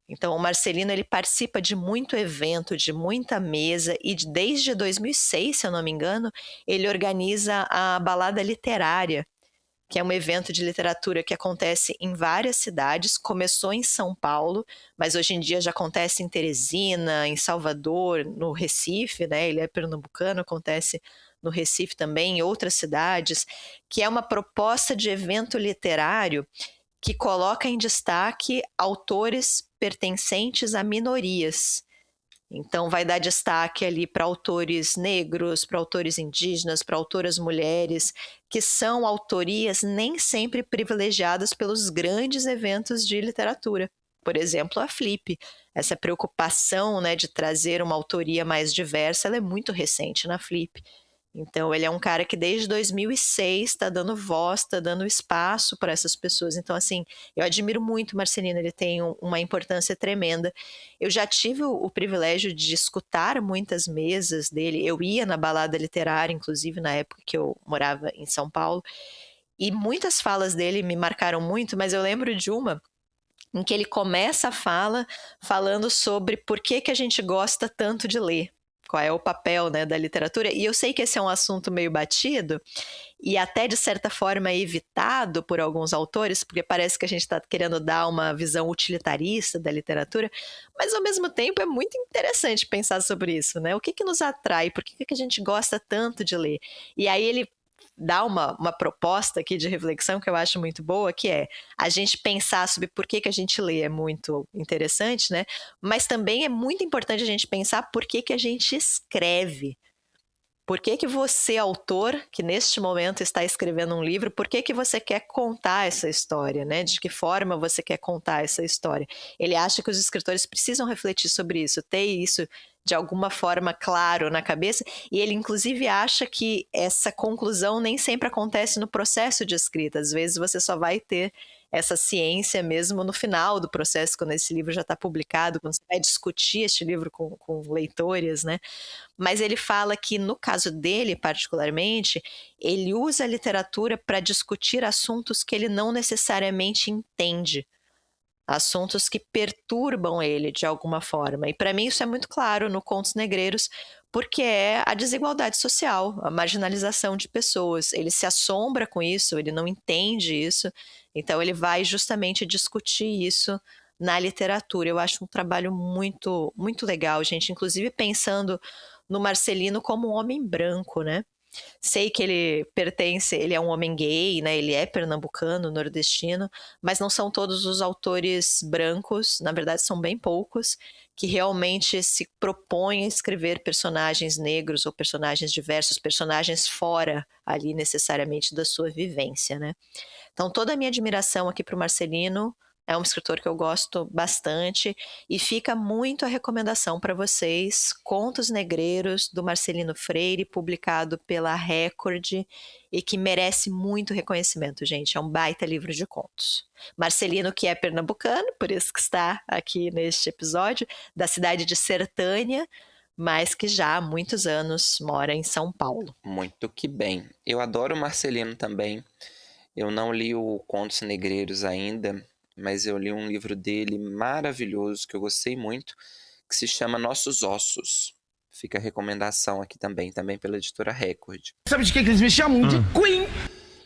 Então, o Marcelino ele participa de muito evento, de muita mesa, e desde 2006, se eu não me engano, ele organiza a Balada Literária, que é um evento de literatura que acontece em várias cidades. Começou em São Paulo, mas hoje em dia já acontece em Teresina, em Salvador, no Recife, né? Ele é pernambucano, acontece no Recife também, em outras cidades, que é uma proposta de evento literário que coloca em destaque autores pertencentes a minorias. Então, vai dar destaque ali para autores negros, para autores indígenas, para autoras mulheres, que são autorias nem sempre privilegiadas pelos grandes eventos de literatura. Por exemplo, a Flip. Essa preocupação, né, de trazer uma autoria mais diversa, ela é muito recente na Flip. Então, ele é um cara que desde 2006 está dando voz, está dando espaço para essas pessoas. Então, assim, eu admiro muito o Marcelino, ele tem uma importância tremenda. Eu já tive o privilégio de escutar muitas mesas dele. Eu ia na Balada Literária, inclusive na época que eu morava em São Paulo, e muitas falas dele me marcaram muito, mas eu lembro de uma em que ele começa a fala falando sobre por que a gente gosta tanto de ler. Qual é o papel, né, da literatura. E eu sei que esse é um assunto meio batido e até de certa forma evitado por alguns autores, porque parece que a gente está querendo dar uma visão utilitarista da literatura, mas ao mesmo tempo é muito interessante pensar sobre isso, né? O que nos atrai? Por que a gente gosta tanto de ler? E aí ele dá uma proposta aqui de reflexão que eu acho muito boa, que é a gente pensar sobre por que a gente lê, é muito interessante, né? Mas também é muito importante a gente pensar por que a gente escreve. Por que você, autor, que neste momento está escrevendo um livro, por que você quer contar essa história, né? De que forma você quer contar essa história? Ele acha que os escritores precisam refletir sobre isso, ter isso de alguma forma claro na cabeça, e ele inclusive acha que essa conclusão nem sempre acontece no processo de escrita. Às vezes você só vai ter essa ciência mesmo no final do processo, quando esse livro já está publicado, quando você vai discutir este livro com leitores, né? Mas ele fala que, no caso dele particularmente, ele usa a literatura para discutir assuntos que ele não necessariamente entende, assuntos que perturbam ele de alguma forma. E para mim isso é muito claro no Contos Negreiros, porque é a desigualdade social, a marginalização de pessoas. Ele se assombra com isso, ele não entende isso, então ele vai justamente discutir isso na literatura. Eu acho um trabalho muito, muito legal, gente. Inclusive pensando no Marcelino como um homem branco, né? Sei que ele é um homem gay, né? Ele é pernambucano, nordestino, mas não são todos os autores brancos, na verdade são bem poucos, que realmente se propõem a escrever personagens negros ou personagens diversos, personagens fora ali necessariamente da sua vivência, né? Então toda a minha admiração aqui para o Marcelino. É um escritor que eu gosto bastante e fica muito a recomendação para vocês, Contos Negreiros, do Marcelino Freire, publicado pela Record e que merece muito reconhecimento, gente. É um baita livro de contos. Marcelino, que é pernambucano, por isso que está aqui neste episódio, da cidade de Sertânia, mas que já há muitos anos mora em São Paulo. Muito que bem. Eu adoro o Marcelino também. Eu não li o Contos Negreiros ainda, mas eu li um livro dele maravilhoso, que eu gostei muito, que se chama Nossos Ossos. Fica a recomendação aqui também pela editora Record. Sabe de que eles me chamam? De Queen!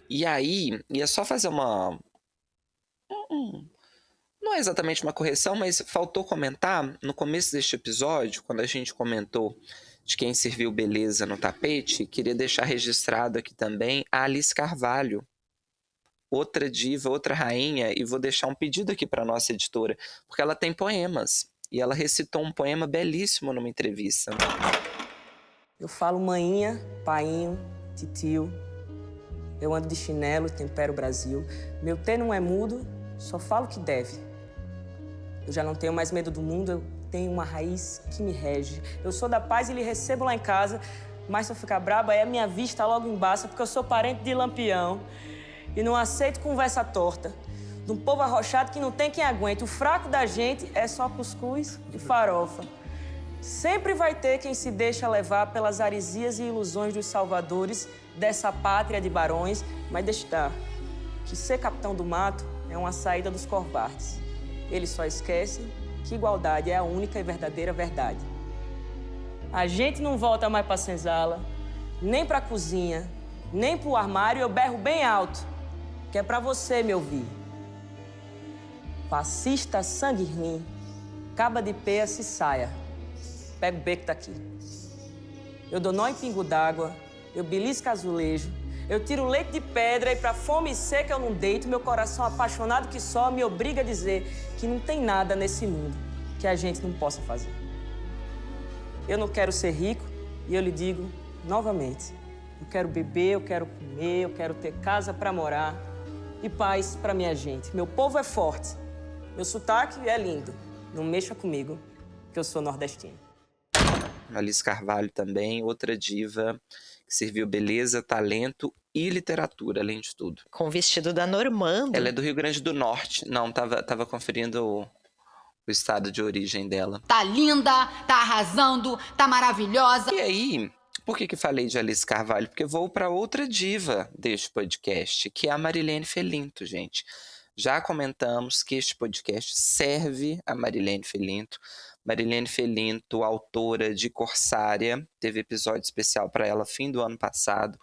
E aí, ia só fazer uma... Não é exatamente uma correção, mas faltou comentar, no começo deste episódio, quando a gente comentou de quem serviu beleza no tapete, queria deixar registrado aqui também a Alice Carvalho, outra diva, outra rainha, e vou deixar um pedido aqui para nossa editora, porque ela tem poemas, e ela recitou um poema belíssimo numa entrevista. Eu falo maninha, painho, titio, eu ando de chinelo, tempero o Brasil, meu T não é mudo, só falo o que deve. Eu já não tenho mais medo do mundo, eu tenho uma raiz que me rege. Eu sou da paz e lhe recebo lá em casa, mas se eu ficar braba, aí a minha vista logo embaça, porque eu sou parente de Lampião. E não aceito conversa torta de um povo arrochado que não tem quem aguente. O fraco da gente é só cuscuz e farofa. Sempre vai ter quem se deixa levar pelas arisias e ilusões dos salvadores dessa pátria de barões, mas deixa estar que ser capitão do mato é uma saída dos covardes. Eles só esquecem que igualdade é a única e verdadeira verdade. A gente não volta mais pra senzala, nem pra cozinha, nem pro armário, eu berro bem alto, que é pra você me ouvir. Fascista sangue ruim, caba de peia se saia. Pega o beco daqui. Eu dou nó em pingo d'água, eu belisco azulejo, eu tiro leite de pedra e pra fome seca eu não deito. Meu coração apaixonado que só me obriga a dizer que não tem nada nesse mundo que a gente não possa fazer. Eu não quero ser rico e eu lhe digo novamente, eu quero beber, eu quero comer, eu quero ter casa pra morar e paz pra minha gente. Meu povo é forte, meu sotaque é lindo. Não mexa comigo, que eu sou nordestino. Alice Carvalho também, outra diva que serviu beleza, talento e literatura, além de tudo. Com o vestido da Normanda. Ela é do Rio Grande do Norte. Não, tava conferindo o estado de origem dela. Tá linda, tá arrasando, tá maravilhosa. E aí, por que falei de Alice Carvalho? Porque vou para outra diva deste podcast, que é a Marilene Felinto, gente. Já comentamos que este podcast serve a Marilene Felinto. Marilene Felinto, autora de Corsária, teve episódio especial para ela fim do ano passado.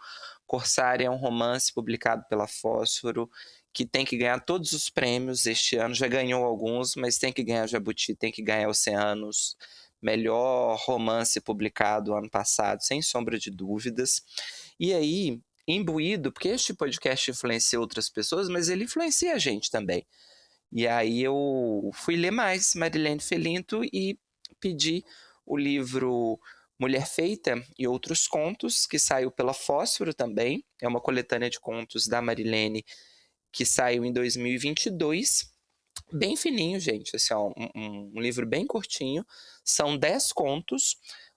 Corsária é um romance publicado pela Fósforo, que tem que ganhar todos os prêmios este ano. Já ganhou alguns, mas tem que ganhar Jabuti, tem que ganhar Oceanos. Melhor romance publicado ano passado, sem sombra de dúvidas. E aí, imbuído, porque este podcast influencia outras pessoas, mas ele influencia a gente também. E aí eu fui ler mais Marilene Felinto e pedi o livro Mulher Feita e Outros Contos, que saiu pela Fósforo também. É uma coletânea de contos da Marilene que saiu em 2022. Bem fininho, gente. Assim, ó, um livro bem curtinho. São 10 contos.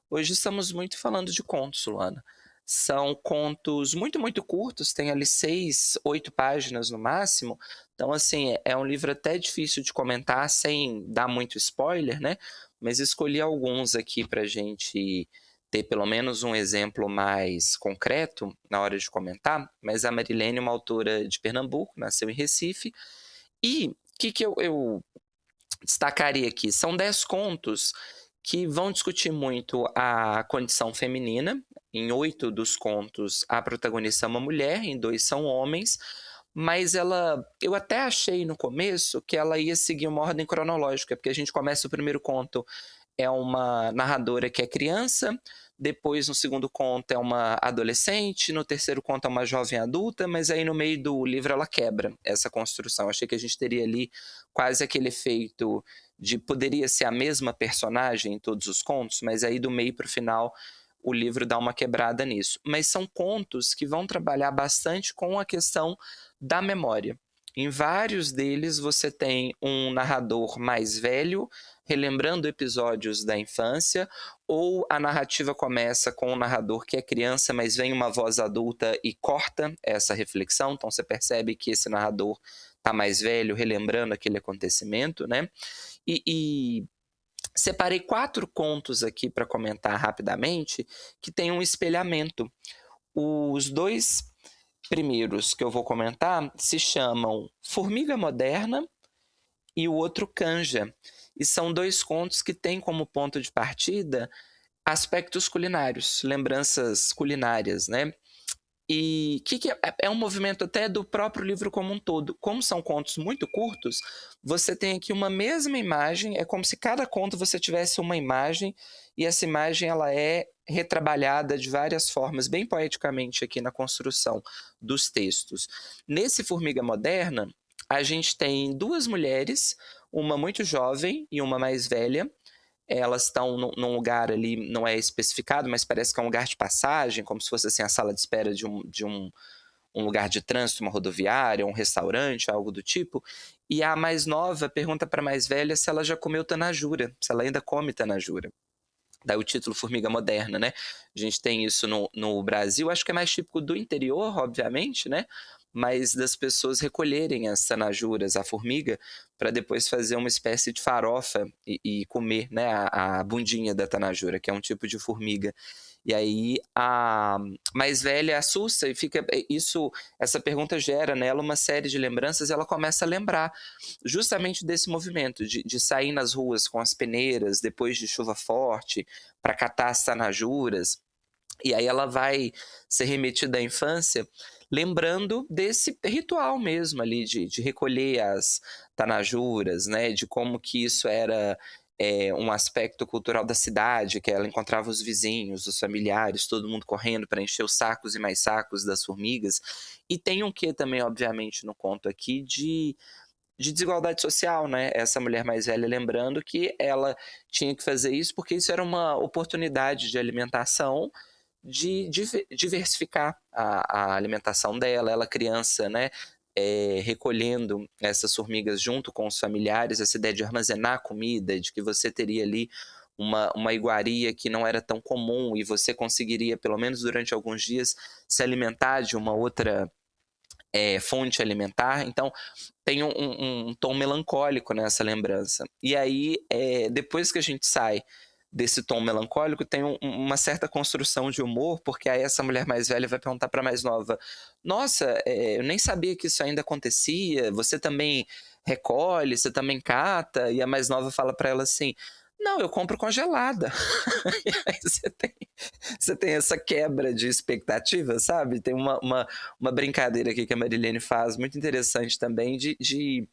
Hoje estamos muito falando de contos, Luana. São contos muito, muito curtos. Tem ali 6, 8 páginas no máximo. Então, assim, é um livro até difícil de comentar sem dar muito spoiler, né? Mas escolhi alguns aqui pra gente ter pelo menos um exemplo mais concreto na hora de comentar. Mas a Marilene é uma autora de Pernambuco, nasceu em Recife. E o que eu destacaria aqui? São 10 contos que vão discutir muito a condição feminina. Em 8 dos contos, a protagonista é uma mulher, em 2 são homens, mas eu até achei no começo que ela ia seguir uma ordem cronológica, porque a gente começa o primeiro conto, é uma narradora que é criança, depois no segundo conto é uma adolescente, no terceiro conto é uma jovem adulta, mas aí no meio do livro ela quebra essa construção. Achei que a gente teria ali quase aquele efeito de poderia ser a mesma personagem em todos os contos, mas aí do meio para o final o livro dá uma quebrada nisso. Mas são contos que vão trabalhar bastante com a questão da memória. Em vários deles você tem um narrador mais velho relembrando episódios da infância, ou a narrativa começa com um narrador que é criança, mas vem uma voz adulta e corta essa reflexão. Então você percebe que esse narrador está mais velho, relembrando aquele acontecimento, né? E separei 4 contos aqui para comentar rapidamente que tem um espelhamento. Os 2 primeiros que eu vou comentar se chamam Formiga Moderna e o outro Canja. E são 2 contos que têm como ponto de partida aspectos culinários, lembranças culinárias, né? E que é um movimento até do próprio livro como um todo. Como são contos muito curtos, você tem aqui uma mesma imagem, é como se cada conto você tivesse uma imagem, e essa imagem ela é retrabalhada de várias formas, bem poeticamente aqui na construção dos textos. Nesse Formiga Moderna, a gente tem 2 mulheres, uma muito jovem e uma mais velha. Elas estão num lugar ali, não é especificado, mas parece que é um lugar de passagem, como se fosse assim, a sala de espera de um lugar de trânsito, uma rodoviária, um restaurante, algo do tipo. E a mais nova pergunta para a mais velha se ela já comeu tanajura, se ela ainda come tanajura. Daí o título Formiga Moderna, né? A gente tem isso no Brasil, acho que é mais típico do interior, obviamente, né? Mas das pessoas recolherem as tanajuras, a formiga, para depois fazer uma espécie de farofa e comer, né, a bundinha da tanajura, que é um tipo de formiga. E aí a mais velha assusta e fica essa pergunta gera nela uma série de lembranças, e ela começa a lembrar justamente desse movimento de sair nas ruas com as peneiras depois de chuva forte para catar as tanajuras. E aí ela vai ser remetida à infância, lembrando desse ritual mesmo ali de recolher as tanajuras, né? De como que isso era um aspecto cultural da cidade, que ela encontrava os vizinhos, os familiares, todo mundo correndo para encher os sacos e mais sacos das formigas. E tem um quê também, obviamente, no conto aqui de desigualdade social, né? Essa mulher mais velha lembrando que ela tinha que fazer isso porque isso era uma oportunidade de alimentação, de diversificar a alimentação dela. Ela criança, né, recolhendo essas formigas junto com os familiares, essa ideia de armazenar comida, de que você teria ali uma iguaria que não era tão comum e você conseguiria, pelo menos durante alguns dias, se alimentar de uma outra fonte alimentar. Então tem um tom melancólico nessa lembrança. E aí, depois que a gente sai desse tom melancólico, tem uma certa construção de humor, porque aí essa mulher mais velha vai perguntar para a mais nova: nossa, eu nem sabia que isso ainda acontecia, você também recolhe, você também cata? E a mais nova fala para ela assim: não, eu compro congelada. E aí você tem essa quebra de expectativa, sabe? Tem uma brincadeira aqui que a Marilene faz, muito interessante também, de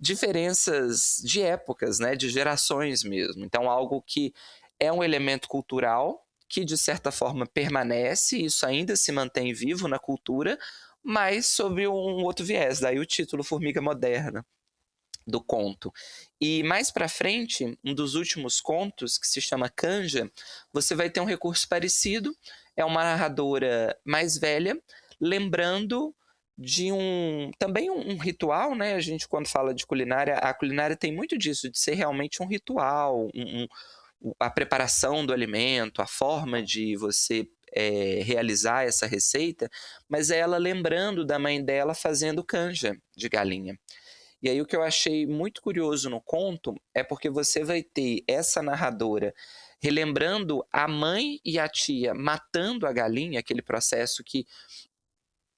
diferenças de épocas, né? De gerações mesmo. Então, algo que é um elemento cultural que, de certa forma, permanece, isso ainda se mantém vivo na cultura, mas sob um outro viés. Daí o título Formiga Moderna do conto. E mais para frente, um dos últimos contos, que se chama Canja, você vai ter um recurso parecido. É uma narradora mais velha, lembrando de também um ritual, né? A gente, quando fala de culinária, a culinária tem muito disso, de ser realmente um ritual, a preparação do alimento, a forma de você realizar essa receita, mas é ela lembrando da mãe dela fazendo canja de galinha. E aí o que eu achei muito curioso no conto é porque você vai ter essa narradora relembrando a mãe e a tia matando a galinha, aquele processo que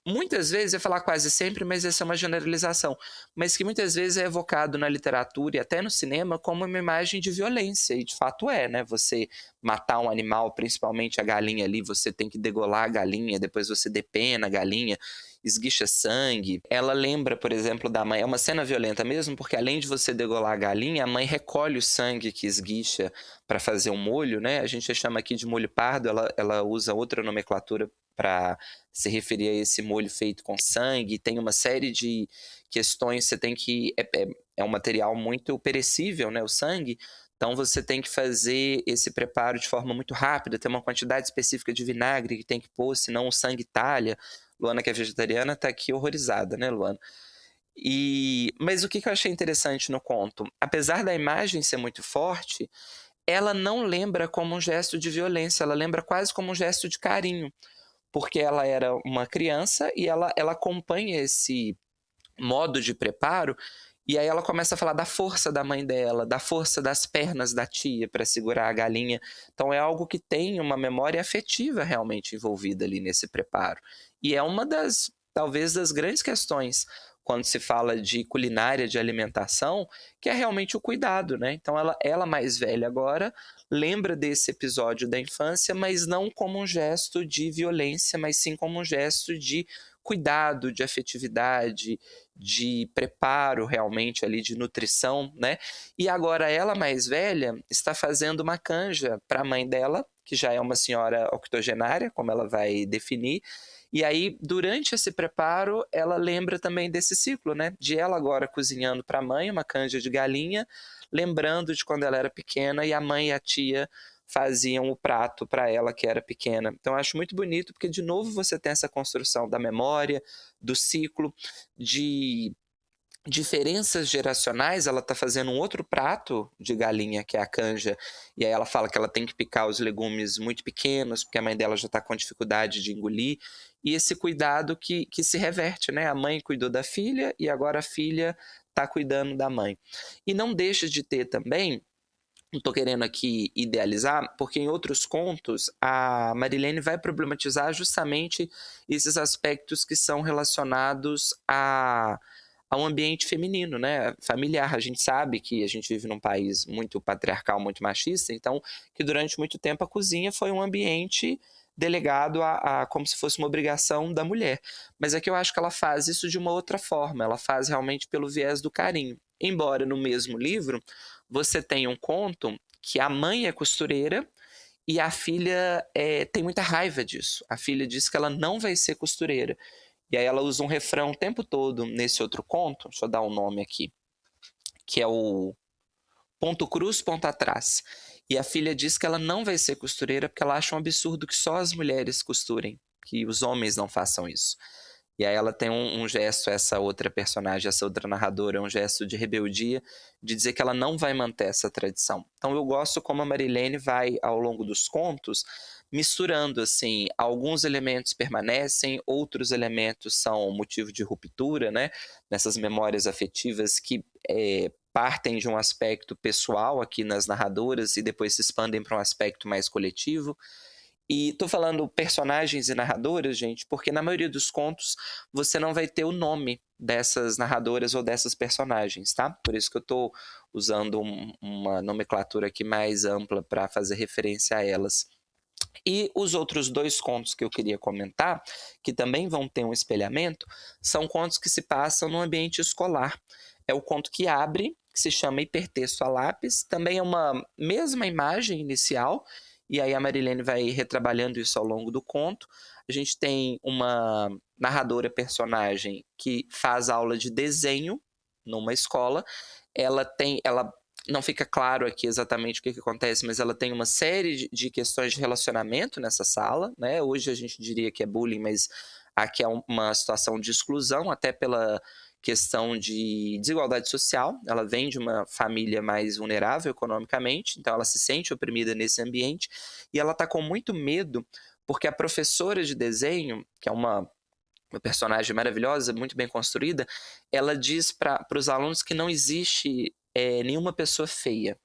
muitas vezes, eu ia falar quase sempre, mas essa é uma generalização, mas que muitas vezes é evocado na literatura e até no cinema como uma imagem de violência, e de fato né? Você matar um animal, principalmente a galinha ali, você tem que degolar a galinha, depois você depena a galinha. esguicha sangue. Ela lembra, por exemplo, da mãe. É uma cena violenta mesmo, porque além de você degolar a galinha, a mãe recolhe o sangue que esguicha para fazer um molho, né? A gente chama aqui de molho pardo, ela usa outra nomenclatura para se referir a esse molho feito com sangue. Tem uma série de questões, você tem que... É um material muito perecível, né, o sangue. Então você tem que fazer esse preparo de forma muito rápida, tem uma quantidade específica de vinagre que tem que pôr, senão o sangue talha. Luana, que é vegetariana, está aqui horrorizada, né, Luana? Mas o que eu achei interessante no conto? Apesar da imagem ser muito forte, ela não lembra como um gesto de violência, ela lembra quase como um gesto de carinho, porque ela era uma criança e ela acompanha esse modo de preparo. E aí ela começa a falar da força da mãe dela, da força das pernas da tia para segurar a galinha. Então é algo que tem uma memória afetiva realmente envolvida ali nesse preparo. E é uma das, talvez, das grandes questões quando se fala de culinária, de alimentação, que é realmente o cuidado, né? Então ela mais velha agora lembra desse episódio da infância, mas não como um gesto de violência, mas sim como um gesto de cuidado, de afetividade, de preparo realmente ali, de nutrição, né? E agora ela mais velha está fazendo uma canja para a mãe dela, que já é uma senhora octogenária, como ela vai definir. E aí, durante esse preparo, ela lembra também desse ciclo, né? De ela agora cozinhando para a mãe uma canja de galinha, lembrando de quando ela era pequena e a mãe e a tia faziam o prato para ela que era pequena. Então eu acho muito bonito, porque de novo você tem essa construção da memória, do ciclo, de diferenças geracionais. Ela está fazendo um outro prato de galinha, que é a canja, e aí ela fala que ela tem que picar os legumes muito pequenos, porque a mãe dela já está com dificuldade de engolir, e esse cuidado que se reverte, né? A mãe cuidou da filha e agora a filha está cuidando da mãe. E não deixa de ter também, não estou querendo aqui idealizar, porque em outros contos a Marilene vai problematizar justamente esses aspectos que são relacionados ao ambiente feminino, né? Familiar. A gente sabe que a gente vive num país muito patriarcal, muito machista, então que durante muito tempo a cozinha foi um ambiente delegado a como se fosse uma obrigação da mulher. Mas aqui eu acho que ela faz isso de uma outra forma, ela faz realmente pelo viés do carinho. Embora no mesmo livro você tenha um conto que a mãe é costureira e a filha tem muita raiva disso. A filha diz que ela não vai ser costureira. E aí ela usa um refrão o tempo todo nesse outro conto, deixa eu dar o nome aqui, que é o ponto cruz, ponto atrás. E a filha diz que ela não vai ser costureira porque ela acha um absurdo que só as mulheres costurem, que os homens não façam isso. E aí ela tem um gesto, essa outra personagem, essa outra narradora, um gesto de rebeldia, de dizer que ela não vai manter essa tradição. Então eu gosto como a Marilene vai, ao longo dos contos, misturando, assim, alguns elementos permanecem, outros elementos são motivo de ruptura, né? Nessas memórias afetivas que partem de um aspecto pessoal aqui nas narradoras e depois se expandem para um aspecto mais coletivo. E tô falando personagens e narradoras, gente, porque na maioria dos contos você não vai ter o nome dessas narradoras ou dessas personagens, tá? Por isso que eu tô usando uma nomenclatura aqui mais ampla para fazer referência a elas. E os outros dois contos que eu queria comentar, que também vão ter um espelhamento, são contos que se passam no ambiente escolar. É o conto que abre, que se chama Hipertexto a Lápis, também é uma mesma imagem inicial, e aí a Marilene vai retrabalhando isso ao longo do conto. A gente tem uma narradora personagem que faz aula de desenho numa escola. Ela não fica claro aqui exatamente o que acontece, mas ela tem uma série de questões de relacionamento nessa sala, né? Hoje a gente diria que é bullying, mas aqui é uma situação de exclusão, até pela questão de desigualdade social. Ela vem de uma família mais vulnerável economicamente, então ela se sente oprimida nesse ambiente e ela está com muito medo porque a professora de desenho, que é uma personagem maravilhosa, muito bem construída, ela diz para os alunos que não existe nenhuma pessoa feia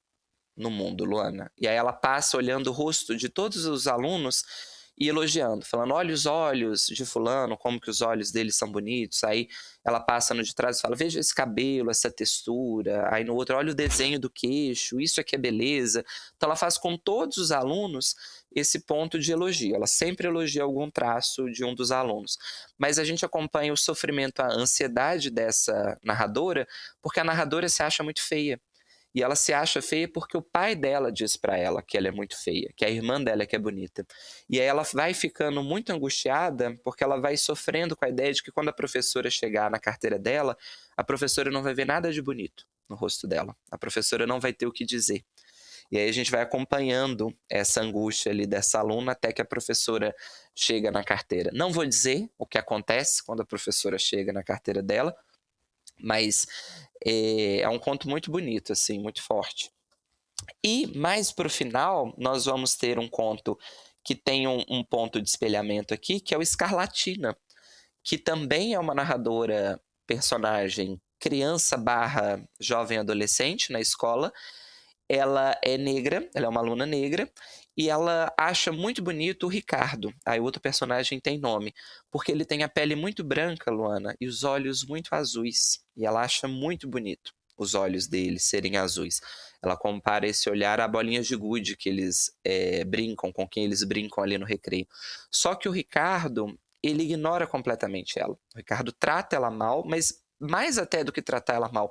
no mundo, Luana. E aí ela passa olhando o rosto de todos os alunos e elogiando, falando, olha os olhos de fulano, como que os olhos dele são bonitos. Aí ela passa no de trás e fala, veja esse cabelo, essa textura. Aí no outro, olha o desenho do queixo, isso aqui é beleza. Então ela faz com todos os alunos esse ponto de elogio. Ela sempre elogia algum traço de um dos alunos. Mas a gente acompanha o sofrimento, a ansiedade dessa narradora, porque a narradora se acha muito feia. E ela se acha feia porque o pai dela diz para ela que ela é muito feia, que a irmã dela é que é bonita. E aí ela vai ficando muito angustiada porque ela vai sofrendo com a ideia de que quando a professora chegar na carteira dela, a professora não vai ver nada de bonito no rosto dela. A professora não vai ter o que dizer. E aí a gente vai acompanhando essa angústia ali dessa aluna até que a professora chega na carteira. Não vou dizer o que acontece quando a professora chega na carteira dela, mas é um conto muito bonito, assim, muito forte. E mais para o final, nós vamos ter um conto que tem um ponto de espelhamento aqui, que é o Escarlatina, que também é uma narradora, personagem criança / jovem adolescente na escola. Ela é negra, ela é uma aluna negra, e ela acha muito bonito o Ricardo. Aí o outro personagem tem nome, porque ele tem a pele muito branca, Luana, e os olhos muito azuis. E ela acha muito bonito os olhos dele serem azuis. Ela compara esse olhar à bolinha de gude que eles brincam, com quem eles brincam ali no recreio. Só que o Ricardo, ele ignora completamente ela. O Ricardo trata ela mal, mas mais até do que tratar ela mal,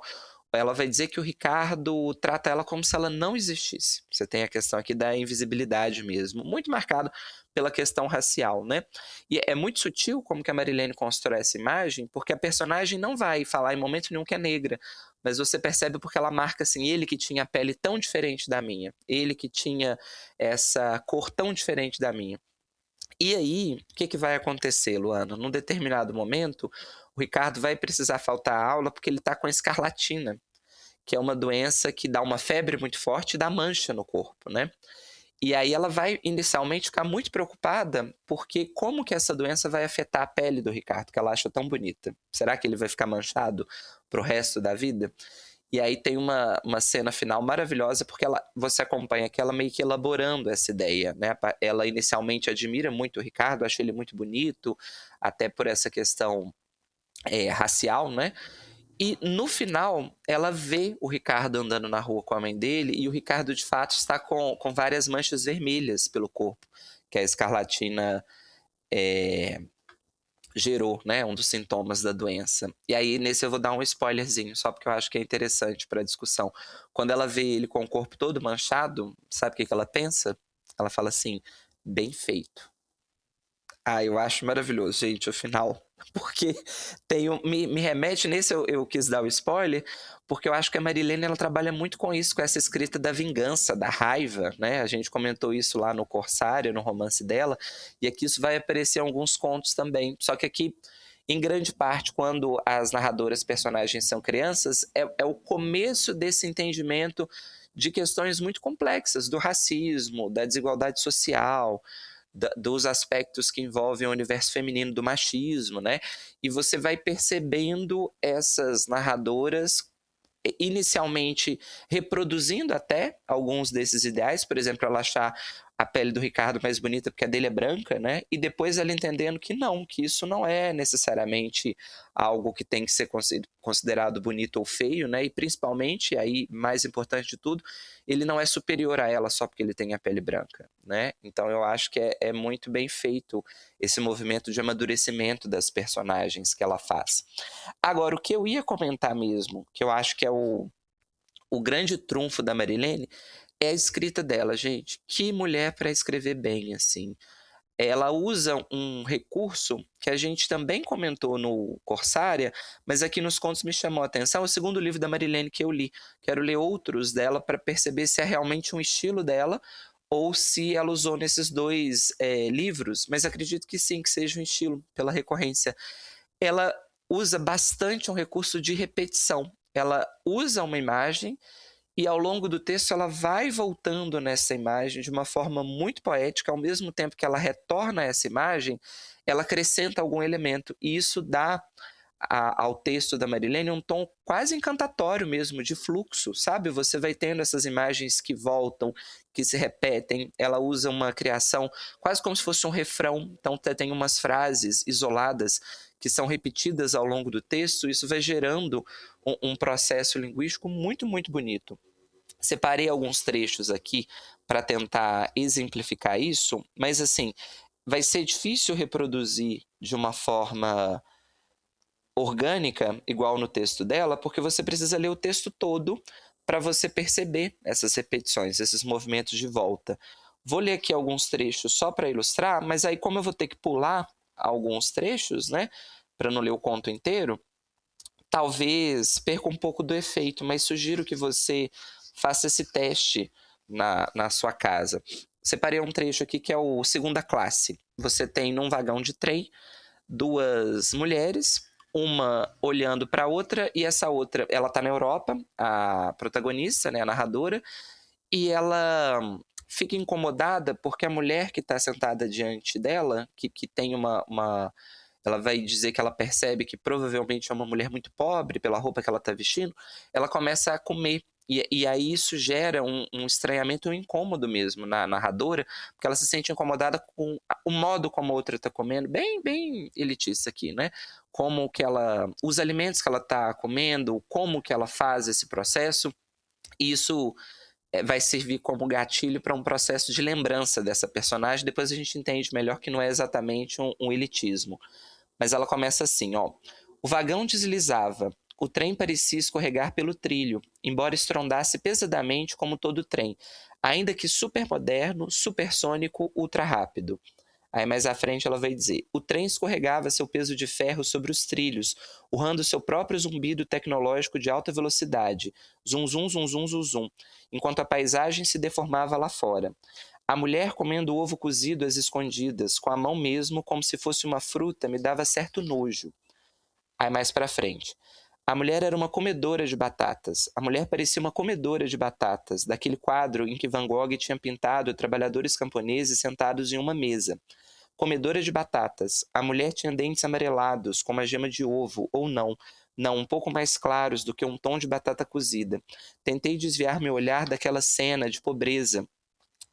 ela vai dizer que o Ricardo trata ela como se ela não existisse. Você tem a questão aqui da invisibilidade mesmo, muito marcado pela questão racial, né? E é muito sutil como que a Marilene constrói essa imagem, porque a personagem não vai falar em momento nenhum que é negra, mas você percebe porque ela marca assim, ele que tinha a pele tão diferente da minha, ele que tinha essa cor tão diferente da minha. E aí, o que vai acontecer, Luana? Num determinado momento, o Ricardo vai precisar faltar a aula porque ele está com a escarlatina, que é uma doença que dá uma febre muito forte e dá mancha no corpo, né? E aí ela vai inicialmente ficar muito preocupada porque como que essa doença vai afetar a pele do Ricardo, que ela acha tão bonita? Será que ele vai ficar manchado pro resto da vida? E aí tem uma cena final maravilhosa, porque você acompanha aqui ela meio que elaborando essa ideia, né? Ela inicialmente admira muito o Ricardo, acha ele muito bonito, até por essa questão racial, né? E no final, ela vê o Ricardo andando na rua com a mãe dele, e o Ricardo, de fato, está com várias manchas vermelhas pelo corpo, que a escarlatina gerou, né, um dos sintomas da doença. E aí, nesse eu vou dar um spoilerzinho, só porque eu acho que é interessante para a discussão. Quando ela vê ele com o corpo todo manchado, sabe o que ela pensa? Ela fala assim, bem feito. Eu acho maravilhoso, gente, o final. Porque me remete, nesse eu quis dar o spoiler, porque eu acho que a Marilene ela trabalha muito com isso, com essa escrita da vingança, da raiva, né? A gente comentou isso lá no Corsário, no romance dela, e aqui isso vai aparecer em alguns contos também. Só que aqui, em grande parte, quando as narradoras personagens são crianças, é o começo desse entendimento de questões muito complexas, do racismo, da desigualdade social, dos aspectos que envolvem o universo feminino, do machismo, né? E você vai percebendo essas narradoras inicialmente reproduzindo até alguns desses ideais, por exemplo, ela achar a pele do Ricardo mais bonita porque a dele é branca, né? E depois ela entendendo que não, que isso não é necessariamente algo que tem que ser considerado bonito ou feio, né? E principalmente, aí mais importante de tudo, ele não é superior a ela só porque ele tem a pele branca, né? Então eu acho que é muito bem feito esse movimento de amadurecimento das personagens que ela faz. Agora, o que eu ia comentar mesmo, que eu acho que é o grande trunfo da Marilene, é a escrita dela, gente. Que mulher para escrever bem, assim. Ela usa um recurso que a gente também comentou no Corsária, mas aqui nos contos me chamou a atenção. É o segundo livro da Marilene que eu li. Quero ler outros dela para perceber se é realmente um estilo dela ou se ela usou nesses dois livros, mas acredito que sim, que seja um estilo, pela recorrência. Ela usa bastante um recurso de repetição. Ela usa uma imagem e ao longo do texto ela vai voltando nessa imagem de uma forma muito poética, ao mesmo tempo que ela retorna a essa imagem, ela acrescenta algum elemento, e isso dá ao texto da Marilene um tom quase encantatório mesmo, de fluxo, sabe? Você vai tendo essas imagens que voltam, que se repetem. Ela usa uma criação quase como se fosse um refrão. Então tem umas frases isoladas que são repetidas ao longo do texto. Isso vai gerando um processo linguístico muito, muito bonito. Separei alguns trechos aqui para tentar exemplificar isso, mas assim, vai ser difícil reproduzir de uma forma orgânica, igual no texto dela, porque você precisa ler o texto todo para você perceber essas repetições, esses movimentos de volta. Vou ler aqui alguns trechos só para ilustrar, mas aí como eu vou ter que pular alguns trechos, né, para não ler o conto inteiro, talvez perca um pouco do efeito, mas sugiro que você faça esse teste na sua casa. Separei um trecho aqui que é o Segunda Classe. Você tem num vagão de trem 2 mulheres, uma olhando para a outra, e essa outra, ela está na Europa, a protagonista, né, a narradora, e ela fica incomodada porque a mulher que está sentada diante dela, que tem ela vai dizer que ela percebe que provavelmente é uma mulher muito pobre pela roupa que ela está vestindo, ela começa a comer. E aí isso gera um estranhamento, um incômodo mesmo na narradora, porque ela se sente incomodada com o modo como a outra está comendo, bem elitista aqui, né? Como que os alimentos que ela está comendo, como que ela faz esse processo, e isso vai servir como gatilho para um processo de lembrança dessa personagem. Depois a gente entende melhor que não é exatamente um elitismo. Mas ela começa assim, ó. O vagão deslizava. O trem parecia escorregar pelo trilho, embora estrondasse pesadamente como todo trem, ainda que supermoderno, supersônico, ultra-rápido. Aí mais à frente ela vai dizer: o trem escorregava seu peso de ferro sobre os trilhos, urrando seu próprio zumbido tecnológico de alta velocidade, zum zum zum zum zum zum, enquanto a paisagem se deformava lá fora. A mulher comendo ovo cozido às escondidas, com a mão mesmo, como se fosse uma fruta, me dava certo nojo. Aí mais pra frente. A mulher era uma comedora de batatas. A mulher parecia uma comedora de batatas, daquele quadro em que Van Gogh tinha pintado trabalhadores camponeses sentados em uma mesa. Comedora de batatas. A mulher tinha dentes amarelados, como a gema de ovo, ou não, um pouco mais claros do que um tom de batata cozida. Tentei desviar meu olhar daquela cena de pobreza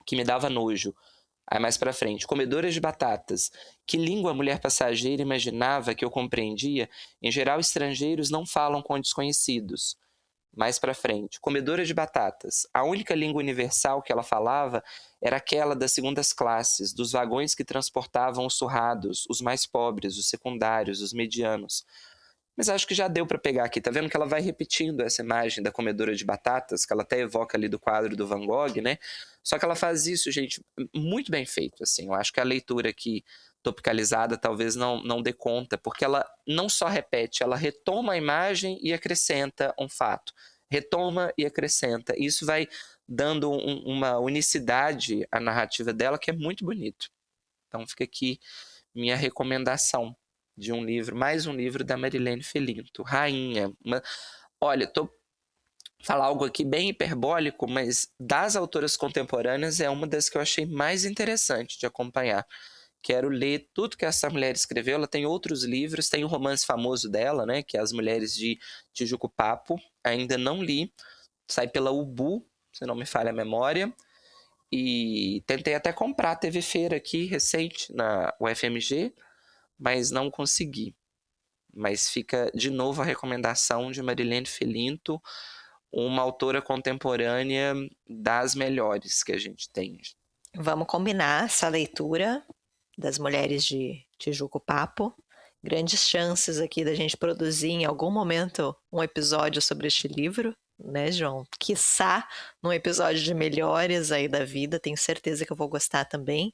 que me dava nojo. Aí mais pra frente, comedora de batatas. Que língua a mulher passageira imaginava que eu compreendia? Em geral, estrangeiros não falam com desconhecidos. Mais pra frente, comedora de batatas. A única língua universal que ela falava era aquela das segundas classes, dos vagões que transportavam os surrados, os mais pobres, os secundários, os medianos. Mas acho que já deu para pegar aqui. Tá vendo que ela vai repetindo essa imagem da comedora de batatas, que ela até evoca ali do quadro do Van Gogh, né? Só que ela faz isso, gente, muito bem feito, assim. Eu acho que a leitura aqui topicalizada talvez não dê conta, porque ela não só repete, ela retoma a imagem e acrescenta um fato. Retoma e acrescenta. Isso vai dando uma unicidade à narrativa dela que é muito bonito. Então fica aqui minha recomendação de um livro, mais um livro da Marilene Felinto, Rainha. Olha, falar algo aqui bem hiperbólico, mas das autoras contemporâneas é uma das que eu achei mais interessante de acompanhar. Quero ler tudo que essa mulher escreveu. Ela tem outros livros, tem um romance famoso dela, né, que é As Mulheres de Tijuco Papo. Ainda não li, sai pela Ubu, se não me falha a memória. E tentei até comprar, teve feira aqui recente na UFMG, mas não consegui. Mas fica de novo a recomendação de Marilene Felinto, uma autora contemporânea das melhores que a gente tem. Vamos combinar essa leitura das Mulheres de Tijuco Papo. Grandes chances aqui da gente produzir em algum momento um episódio sobre este livro, né, João? Quiçá num episódio de melhores aí da vida, tenho certeza que eu vou gostar também.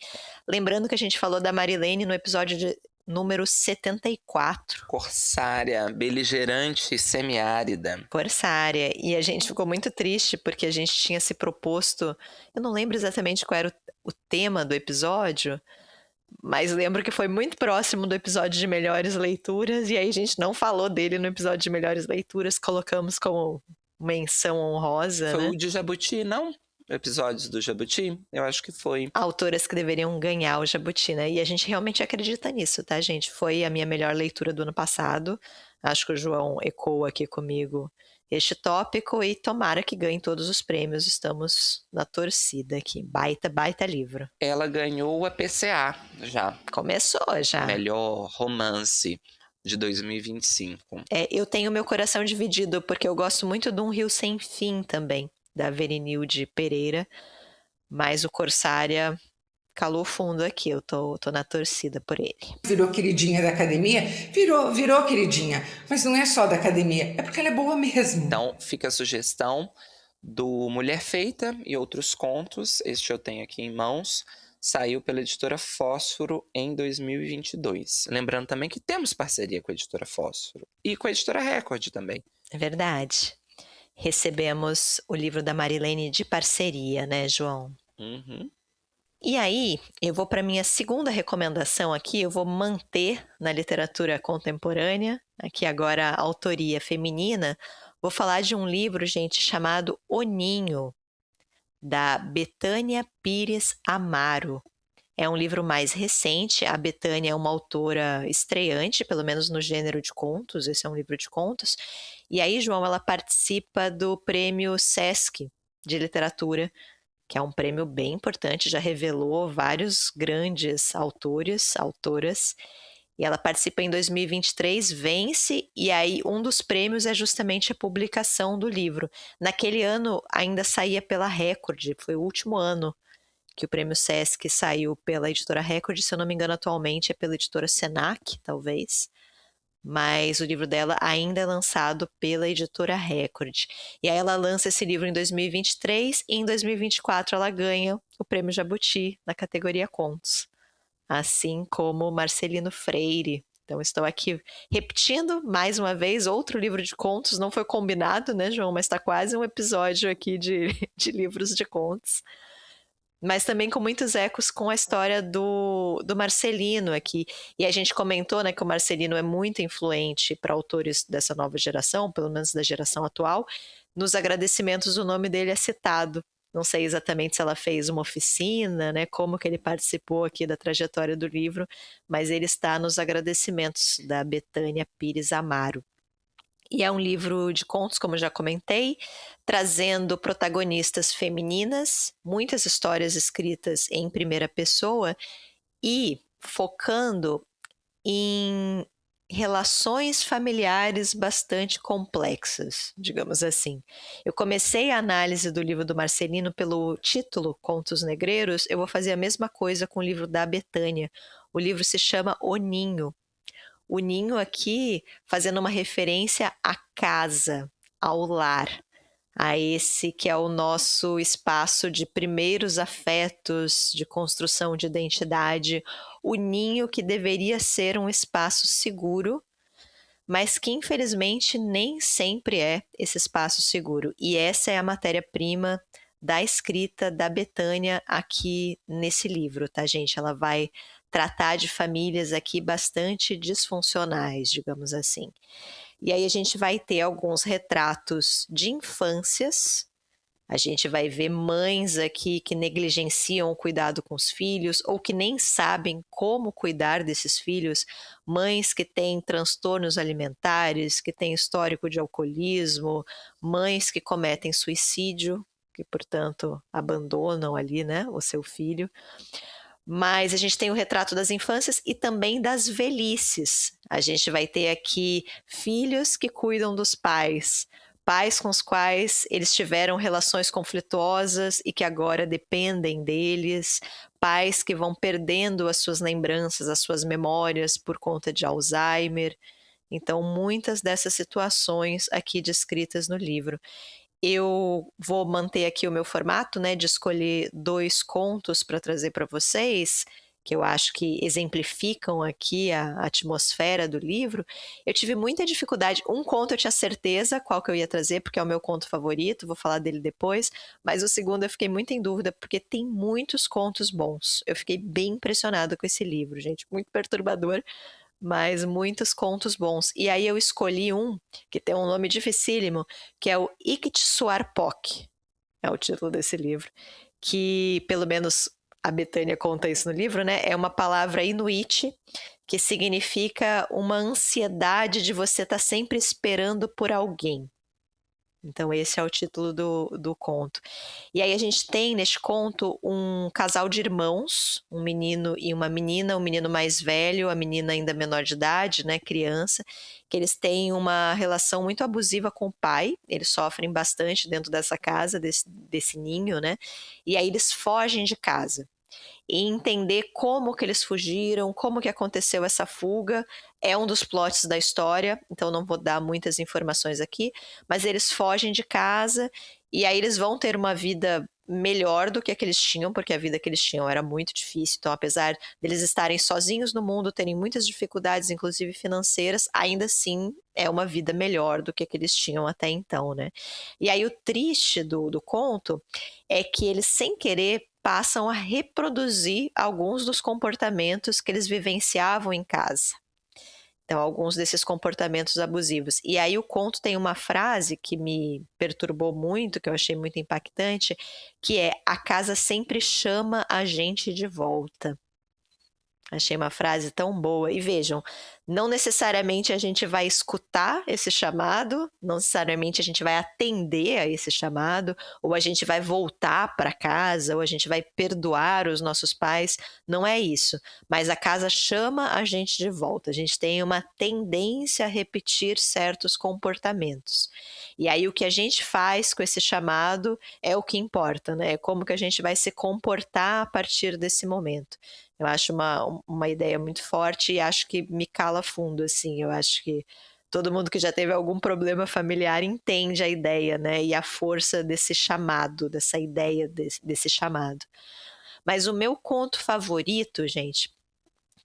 Lembrando que a gente falou da Marilene no episódio de número 74. Corsária, beligerante e semiárida. Corsária. E a gente ficou muito triste porque a gente tinha se proposto, eu não lembro exatamente qual era o tema do episódio, mas lembro que foi muito próximo do episódio de melhores leituras, e aí a gente não falou dele no episódio de melhores leituras, colocamos como menção honrosa, Foi né? o de Jabuti, não? episódios do Jabuti? Eu acho que foi. Autoras que deveriam ganhar o Jabuti, né? E a gente realmente acredita nisso, tá, gente? Foi a minha melhor leitura do ano passado. Acho que o João ecoa aqui comigo este tópico e tomara que ganhe todos os prêmios. Estamos na torcida aqui. Baita livro. Ela ganhou a PCA já. Começou já. Melhor romance de 2025. Eu tenho meu coração dividido porque eu gosto muito de Um Rio Sem Fim também, da Verinilde Pereira, mas o Corsária calou fundo aqui, eu tô na torcida por ele. Virou queridinha da academia? Virou queridinha, mas não é só da academia, é porque ela é boa mesmo. Então fica a sugestão do Mulher Feita e Outros Contos, este eu tenho aqui em mãos, saiu pela editora Fósforo em 2022. Lembrando também que temos parceria com a editora Fósforo e com a editora Record também. É verdade. Recebemos o livro da Marilene de parceria, né, João? Uhum. E aí, eu vou para minha segunda recomendação aqui, eu vou manter na literatura contemporânea, aqui agora a autoria feminina, vou falar de um livro, gente, chamado O Ninho, da Betânia Pires Amaro. É um livro mais recente, a Betânia é uma autora estreante, pelo menos no gênero de contos, esse é um livro de contos, e aí, João, ela participa do prêmio Sesc de literatura, que é um prêmio bem importante, já revelou vários grandes autoras, e ela participa em 2023, vence, e aí um dos prêmios é justamente a publicação do livro. Naquele ano ainda saía pela Record, foi o último ano que o prêmio Sesc saiu pela editora Record, se eu não me engano atualmente é pela editora Senac, talvez, mas o livro dela ainda é lançado pela editora Record. E aí ela lança esse livro em 2023 e em 2024 ela ganha o prêmio Jabuti na categoria Contos, assim como Marcelino Freire. Então estou aqui repetindo mais uma vez outro livro de contos, não foi combinado, né, João? Mas está quase um episódio aqui de livros de contos. Mas também com muitos ecos com a história do Marcelino aqui. E a gente comentou, né, que o Marcelino é muito influente para autores dessa nova geração, pelo menos da geração atual. Nos agradecimentos o nome dele é citado. Não sei exatamente se ela fez uma oficina, né, como que ele participou aqui da trajetória do livro, mas ele está nos agradecimentos da Betânia Pires Amaro. E é um livro de contos, como já comentei, trazendo protagonistas femininas, muitas histórias escritas em primeira pessoa e focando em relações familiares bastante complexas, digamos assim. Eu comecei a análise do livro do Marcelino pelo título Contos Negreiros, eu vou fazer a mesma coisa com o livro da Betânia. O livro se chama O Ninho. O ninho aqui fazendo uma referência à casa, ao lar, a esse que é o nosso espaço de primeiros afetos, de construção de identidade, o ninho que deveria ser um espaço seguro, mas que infelizmente nem sempre é esse espaço seguro. E essa é a matéria-prima da escrita da Betânia aqui nesse livro, tá, gente? Ela vai tratar de famílias aqui bastante disfuncionais, digamos assim. E aí a gente vai ter alguns retratos de infâncias, a gente vai ver mães aqui que negligenciam o cuidado com os filhos ou que nem sabem como cuidar desses filhos, mães que têm transtornos alimentares, que têm histórico de alcoolismo, mães que cometem suicídio, que portanto abandonam ali, né, o seu filho. Mas a gente tem o retrato das infâncias e também das velhices. A gente vai ter aqui filhos que cuidam dos pais, pais com os quais eles tiveram relações conflituosas e que agora dependem deles, pais que vão perdendo as suas lembranças, as suas memórias por conta de Alzheimer. Então, muitas dessas situações aqui descritas no livro. Eu vou manter aqui o meu formato, né, de escolher 2 contos para trazer para vocês, que eu acho que exemplificam aqui a atmosfera do livro. Eu tive muita dificuldade. Um conto eu tinha certeza qual que eu ia trazer, porque é o meu conto favorito, vou falar dele depois, mas o segundo eu fiquei muito em dúvida, porque tem muitos contos bons. Eu fiquei bem impressionada com esse livro, gente, muito perturbador, mas muitos contos bons. E aí eu escolhi um que tem um nome dificílimo, que é o Iktsuarpok. é o título desse livro, que pelo menos a Betânia conta isso no livro, né? É uma palavra inuit que significa uma ansiedade de você estar sempre esperando por alguém. Então esse é o título do conto. E aí a gente tem neste conto um casal de irmãos, um menino e uma menina, o menino mais velho, a menina ainda menor de idade, né, criança, que eles têm uma relação muito abusiva com o pai, eles sofrem bastante dentro dessa casa, desse ninho, né, e aí eles fogem de casa. E entender como que eles fugiram, como que aconteceu essa fuga, é um dos plots da história, então não vou dar muitas informações aqui, mas eles fogem de casa e aí eles vão ter uma vida melhor do que a que eles tinham, porque a vida que eles tinham era muito difícil, então apesar deles estarem sozinhos no mundo, terem muitas dificuldades, inclusive financeiras, ainda assim é uma vida melhor do que a que eles tinham até então, né? E aí o triste do conto é que eles, sem querer, passam a reproduzir alguns dos comportamentos que eles vivenciavam em casa. Então, alguns desses comportamentos abusivos. E aí o conto tem uma frase que me perturbou muito, que eu achei muito impactante, que é: a casa sempre chama a gente de volta. Achei uma frase tão boa. E vejam, não necessariamente a gente vai escutar esse chamado, não necessariamente a gente vai atender a esse chamado, ou a gente vai voltar para casa, ou a gente vai perdoar os nossos pais. Não é isso. Mas a casa chama a gente de volta. A gente tem uma tendência a repetir certos comportamentos. E aí o que a gente faz com esse chamado é o que importa, né? É como que a gente vai se comportar a partir desse momento. Eu acho uma ideia muito forte e acho que me cala fundo, assim. Eu acho que todo mundo que já teve algum problema familiar entende a ideia, né? E a força desse chamado, dessa ideia desse chamado. Mas o meu conto favorito, gente,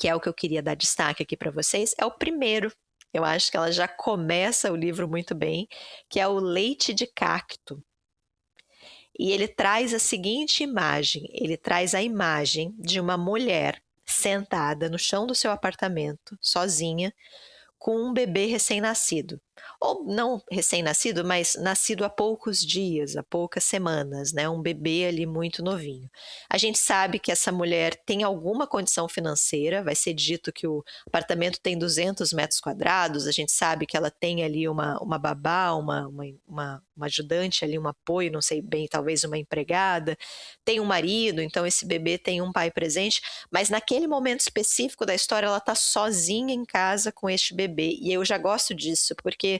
que é o que eu queria dar destaque aqui para vocês, é o primeiro. Eu acho que ela já começa o livro muito bem, que é o Leite de Cacto. E ele traz a seguinte imagem, ele traz a imagem de uma mulher sentada no chão do seu apartamento, sozinha, com um bebê recém-nascido. Ou não recém-nascido, mas nascido há poucos dias, há poucas semanas, né? Um bebê ali muito novinho. A gente sabe que essa mulher tem alguma condição financeira, vai ser dito que o apartamento tem 200 metros quadrados, a gente sabe que ela tem ali uma babá, uma ajudante ali, um apoio, não sei bem, talvez uma empregada, tem um marido, então esse bebê tem um pai presente, mas naquele momento específico da história ela está sozinha em casa com este bebê, e eu já gosto disso, porque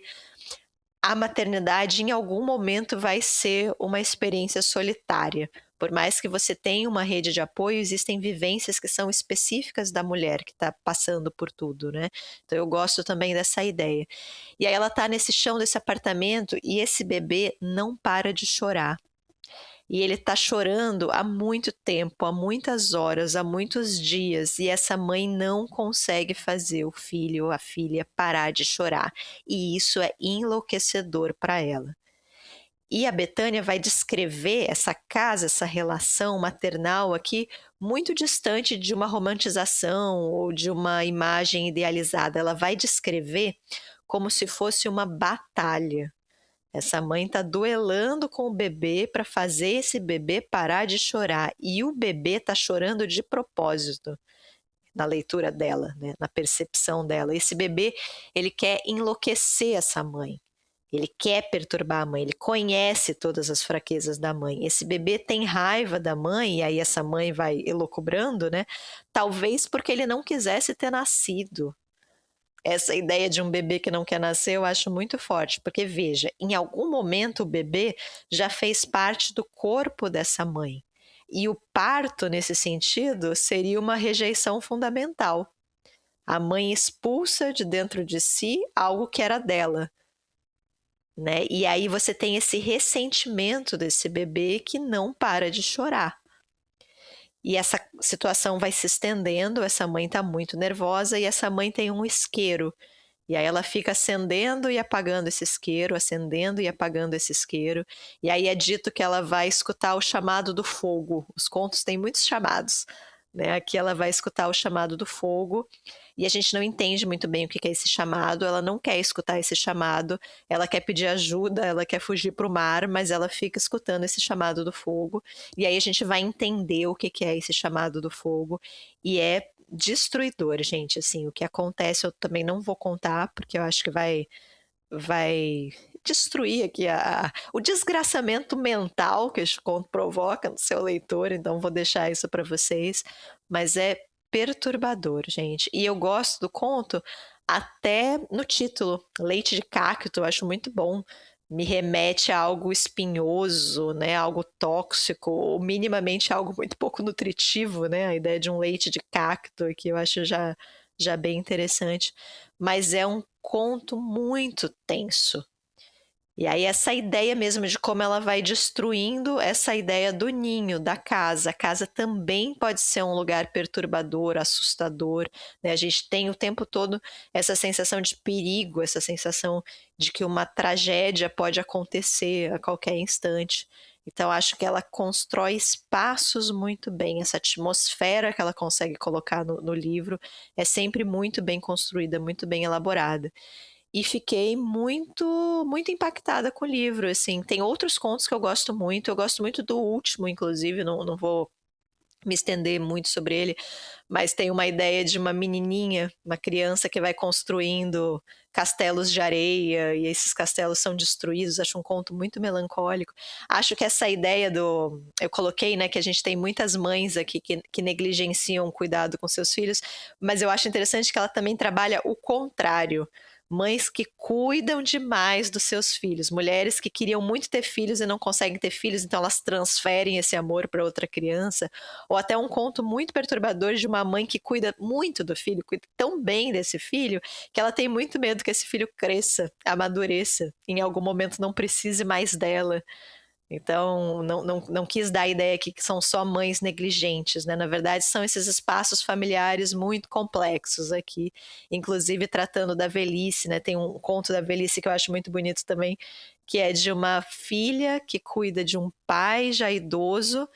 a maternidade em algum momento vai ser uma experiência solitária. Por mais que você tenha uma rede de apoio, existem vivências que são específicas da mulher que está passando por tudo, né? Então eu gosto também dessa ideia. E aí ela está nesse chão desse apartamento e esse bebê não para de chorar. E ele está chorando há muito tempo, há muitas horas, há muitos dias, e essa mãe não consegue fazer o filho ou a filha parar de chorar. E isso é enlouquecedor para ela. E a Betânia vai descrever essa casa, essa relação maternal aqui, muito distante de uma romantização ou de uma imagem idealizada. Ela vai descrever como se fosse uma batalha. Essa mãe está duelando com o bebê para fazer esse bebê parar de chorar. E o bebê está chorando de propósito, na leitura dela, né? Na percepção dela. Esse bebê, ele quer enlouquecer essa mãe. Ele quer perturbar a mãe, ele conhece todas as fraquezas da mãe. Esse bebê tem raiva da mãe, e aí essa mãe vai elucubrando, né? Talvez porque ele não quisesse ter nascido. Essa ideia de um bebê que não quer nascer eu acho muito forte, porque veja, em algum momento o bebê já fez parte do corpo dessa mãe. E o parto, nesse sentido, seria uma rejeição fundamental. A mãe expulsa de dentro de si algo que era dela. Né? E aí você tem esse ressentimento desse bebê que não para de chorar. E essa situação vai se estendendo, essa mãe está muito nervosa e essa mãe tem um isqueiro. E aí ela fica acendendo e apagando esse isqueiro, acendendo e apagando esse isqueiro. E aí é dito que ela vai escutar o chamado do fogo. Os contos têm muitos chamados. né? Aqui ela vai escutar o chamado do fogo e a gente não entende muito bem o que é esse chamado. Ela não quer escutar esse chamado, ela quer pedir ajuda, ela quer fugir para o mar, mas ela fica escutando esse chamado do fogo. E aí a gente vai entender o que é esse chamado do fogo e é destruidor, gente. Assim, o que acontece eu também não vou contar porque eu acho que vai destruir aqui o desgraçamento mental que esse conto provoca no seu leitor, então vou deixar isso para vocês, mas é perturbador, gente. E eu gosto do conto até no título, Leite de Cacto, eu acho muito bom. Me remete a algo espinhoso, né, algo tóxico, ou minimamente algo muito pouco nutritivo, né, a ideia de um leite de cacto, que eu acho já bem interessante. Mas é um conto muito tenso. E aí essa ideia mesmo de como ela vai destruindo essa ideia do ninho, da casa. A casa também pode ser um lugar perturbador, assustador, né? A gente tem o tempo todo essa sensação de perigo, essa sensação de que uma tragédia pode acontecer a qualquer instante. Então acho que ela constrói espaços muito bem, essa atmosfera que ela consegue colocar no livro é sempre muito bem construída, muito bem elaborada. E fiquei muito impactada com o livro, assim. Tem outros contos que eu gosto muito do último, inclusive, não vou me estender muito sobre ele, mas tem uma ideia de uma menininha, uma criança que vai construindo castelos de areia e esses castelos são destruídos. Acho um conto muito melancólico. Acho que essa ideia eu coloquei, né, que a gente tem muitas mães aqui que negligenciam o cuidado com seus filhos, mas eu acho interessante que ela também trabalha o contrário. Mães que cuidam demais dos seus filhos, mulheres que queriam muito ter filhos e não conseguem ter filhos, então elas transferem esse amor para outra criança, ou até um conto muito perturbador de uma mãe que cuida muito do filho, cuida tão bem desse filho, que ela tem muito medo que esse filho cresça, amadureça, em algum momento não precise mais dela. Então, não quis dar a ideia aqui que são só mães negligentes, né? Na verdade, são esses espaços familiares muito complexos aqui, inclusive tratando da velhice, né? Tem um conto da velhice que eu acho muito bonito também, que é de uma filha que cuida de um pai já idoso,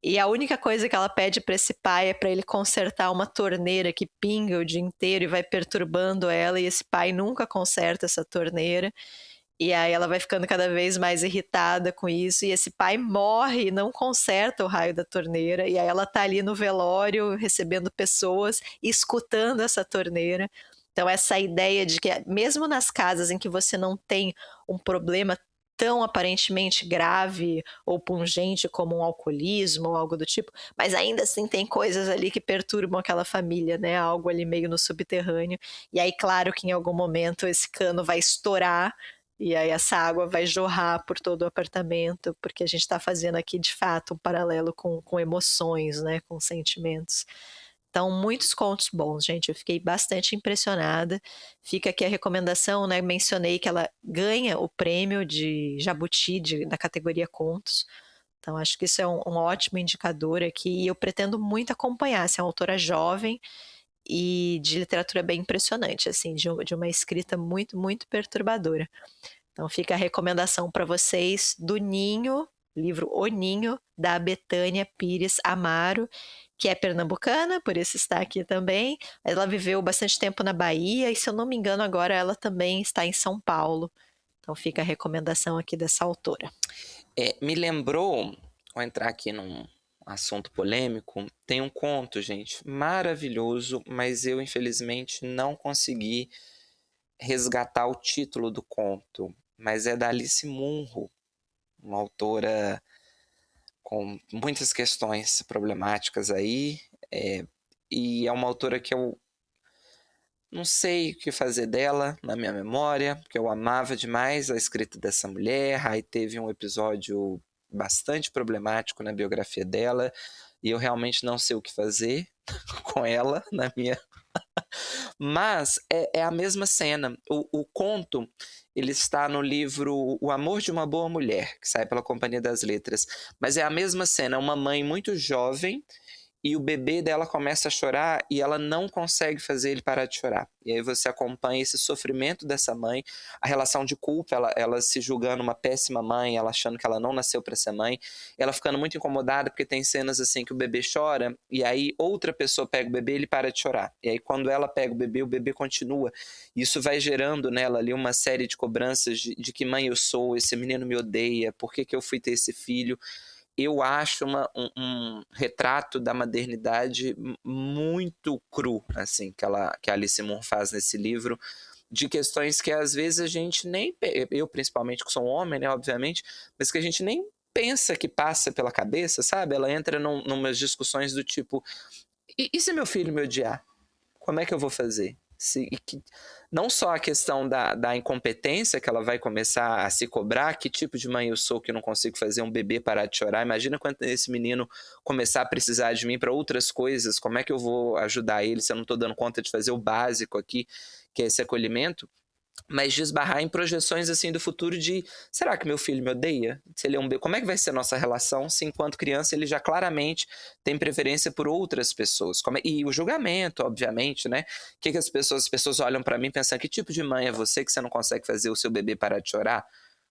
e a única coisa que ela pede para esse pai é para ele consertar uma torneira que pinga o dia inteiro e vai perturbando ela, e esse pai nunca conserta essa torneira. E aí ela vai ficando cada vez mais irritada com isso, e esse pai morre e não conserta o raio da torneira, e aí ela tá ali no velório recebendo pessoas, escutando essa torneira. Então essa ideia de que mesmo nas casas em que você não tem um problema tão aparentemente grave ou pungente como um alcoolismo ou algo do tipo, mas ainda assim tem coisas ali que perturbam aquela família, né? Algo ali meio no subterrâneo. E aí, claro que em algum momento esse cano vai estourar, e aí essa água vai jorrar por todo o apartamento, porque a gente está fazendo aqui, de fato, um paralelo com emoções, né? Com sentimentos. Então, muitos contos bons, gente. Eu fiquei bastante impressionada. Fica aqui a recomendação, né? Mencionei que ela ganha o prêmio de Jabuti da categoria Contos. Então, acho que isso é um ótimo indicador aqui. E eu pretendo muito acompanhar. Essa é uma autora jovem e de literatura bem impressionante, assim, de uma escrita muito, muito perturbadora. Então fica a recomendação para vocês do Ninho, livro O Ninho, da Betânia Pires Amaro, que é pernambucana, por isso está aqui também. Ela viveu bastante tempo na Bahia e, se eu não me engano, agora ela também está em São Paulo. Então fica a recomendação aqui dessa autora. Me lembrou, vou entrar aqui num assunto polêmico, tem um conto, gente, maravilhoso, mas eu infelizmente não consegui resgatar o título do conto, mas é da Alice Munro, uma autora com muitas questões problemáticas aí, e é uma autora que eu não sei o que fazer dela na minha memória, porque eu amava demais a escrita dessa mulher. Aí teve um episódio bastante problemático na biografia dela, e eu realmente não sei o que fazer com ela na minha... Mas é a mesma cena. O conto, ele está no livro O Amor de uma Boa Mulher, que sai pela Companhia das Letras, mas é a mesma cena, uma mãe muito jovem e o bebê dela começa a chorar e ela não consegue fazer ele parar de chorar. E aí você acompanha esse sofrimento dessa mãe, a relação de culpa, ela se julgando uma péssima mãe, ela achando que ela não nasceu para ser mãe, ela ficando muito incomodada porque tem cenas assim que o bebê chora e aí outra pessoa pega o bebê e ele para de chorar. E aí quando ela pega o bebê continua. Isso vai gerando nela ali uma série de cobranças de que mãe eu sou, esse menino me odeia, por que eu fui ter esse filho? Eu acho um retrato da maternidade muito cru, assim, que a Alice Munn faz nesse livro, de questões que às vezes a gente nem... Eu, principalmente, que sou um homem, né, obviamente, mas que a gente nem pensa que passa pela cabeça, sabe? Ela entra numas discussões do tipo, e se meu filho me odiar? Como é que eu vou fazer? Não só a questão da incompetência, que ela vai começar a se cobrar, que tipo de mãe eu sou que eu não consigo fazer um bebê parar de chorar. Imagina quando esse menino começar a precisar de mim para outras coisas, como é que eu vou ajudar ele se eu não estou dando conta de fazer o básico aqui, que é esse acolhimento? Mas de esbarrar em projeções assim do futuro de, será que meu filho me odeia? Se ele é um bebê, como é que vai ser a nossa relação se enquanto criança ele já claramente tem preferência por outras pessoas? E o julgamento, obviamente, né? Que as pessoas olham para mim pensando, que tipo de mãe é você que você não consegue fazer o seu bebê parar de chorar?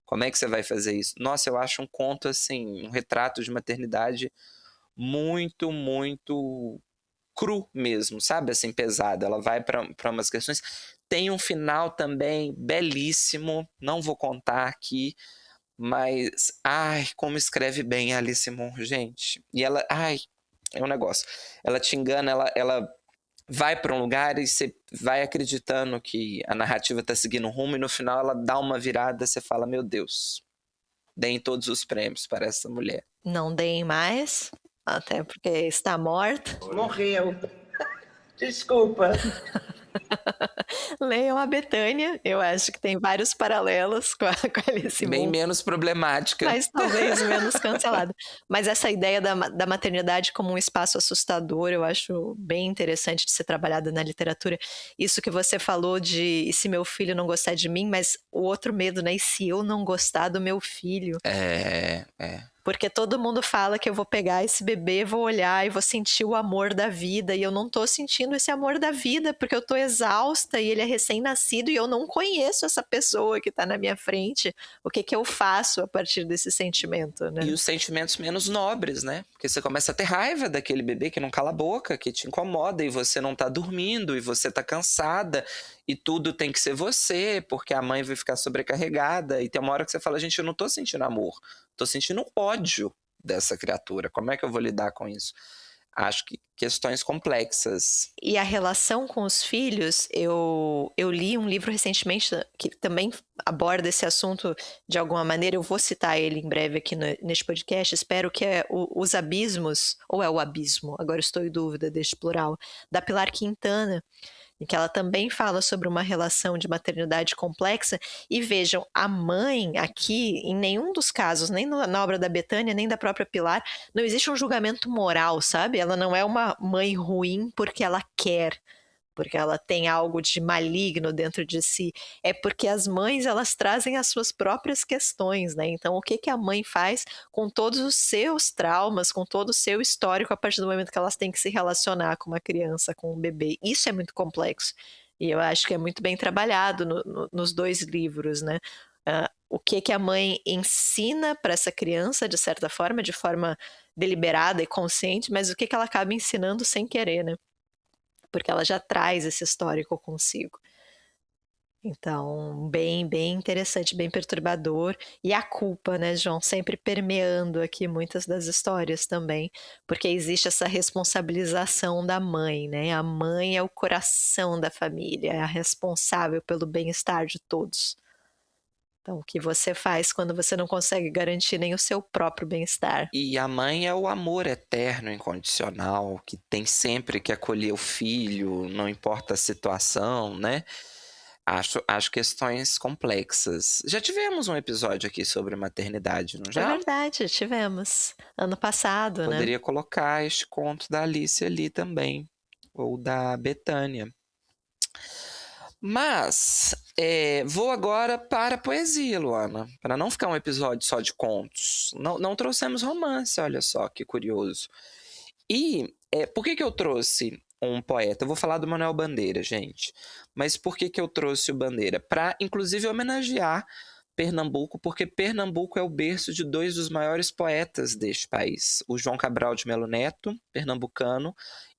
Como é que você vai fazer isso? Nossa, eu acho um conto assim, um retrato de maternidade muito, muito cru mesmo, sabe? Assim, pesado. Ela vai para umas questões. Tem um final também belíssimo, não vou contar aqui, mas, ai, como escreve bem a Alice Munn, gente. E ela, ai, é um negócio. Ela te engana, ela vai para um lugar e você vai acreditando que a narrativa está seguindo um rumo e no final ela dá uma virada, você fala, meu Deus, deem todos os prêmios para essa mulher. Não deem mais, até porque está morta. Morreu. Desculpa. Leiam a Betânia, eu acho que tem vários paralelos com a Alice Munn. Bem menos problemática. Mas talvez menos cancelada. Mas essa ideia da maternidade como um espaço assustador, eu acho bem interessante de ser trabalhada na literatura. Isso que você falou de, e se meu filho não gostar de mim, mas o outro medo, né? E se eu não gostar do meu filho? Porque todo mundo fala que eu vou pegar esse bebê, vou olhar e vou sentir o amor da vida. E eu não tô sentindo esse amor da vida, porque eu tô exausta e ele é recém-nascido e eu não conheço essa pessoa que tá na minha frente. O que eu faço a partir desse sentimento, né? E os sentimentos menos nobres, né? Porque você começa a ter raiva daquele bebê que não cala a boca, que te incomoda e você não tá dormindo e você tá cansada e tudo tem que ser você, porque a mãe vai ficar sobrecarregada. E tem uma hora que você fala, gente, eu não tô sentindo amor, tô sentindo ódio dessa criatura. Como é que eu vou lidar com isso? Acho que questões complexas. E a relação com os filhos, eu li um livro recentemente que também aborda esse assunto de alguma maneira. Eu vou citar ele em breve aqui neste podcast. Espero que é Os Abismos, ou é o Abismo, agora estou em dúvida deste plural, da Pilar Quintana, em que ela também fala sobre uma relação de maternidade complexa. E vejam, a mãe aqui, em nenhum dos casos, nem na obra da Betânia, nem da própria Pilar, não existe um julgamento moral, sabe? Ela não é uma mãe ruim porque ela quer, porque ela tem algo de maligno dentro de si. É porque as mães, elas trazem as suas próprias questões, né? Então, o que a mãe faz com todos os seus traumas, com todo o seu histórico, a partir do momento que elas têm que se relacionar com uma criança, com um bebê? Isso é muito complexo. E eu acho que é muito bem trabalhado nos dois livros, né? O que a mãe ensina para essa criança, de certa forma, de forma deliberada e consciente, mas o que ela acaba ensinando sem querer, né? Porque ela já traz esse histórico consigo. Então, bem interessante, bem perturbador. E a culpa, né, João? Sempre permeando aqui muitas das histórias também, porque existe essa responsabilização da mãe, né? A mãe é o coração da família, é a responsável pelo bem-estar de todos. Então, o que você faz quando você não consegue garantir nem o seu próprio bem-estar? E a mãe é o amor eterno, incondicional, que tem sempre que acolher o filho, não importa a situação, né? Acho questões complexas. Já tivemos um episódio aqui sobre maternidade, não já? É verdade, tivemos. Ano passado, né? Poderia colocar este conto da Alice ali também, ou da Betânia. Mas vou agora para a poesia, Luana, para não ficar um episódio só de contos. Não trouxemos romance, olha só que curioso. E Por que eu trouxe um poeta? Eu vou falar do Manuel Bandeira, gente. Mas por que eu trouxe o Bandeira? Para, inclusive, homenagear Pernambuco, porque Pernambuco é o berço de 2 dos maiores poetas deste país. O João Cabral de Melo Neto, pernambucano,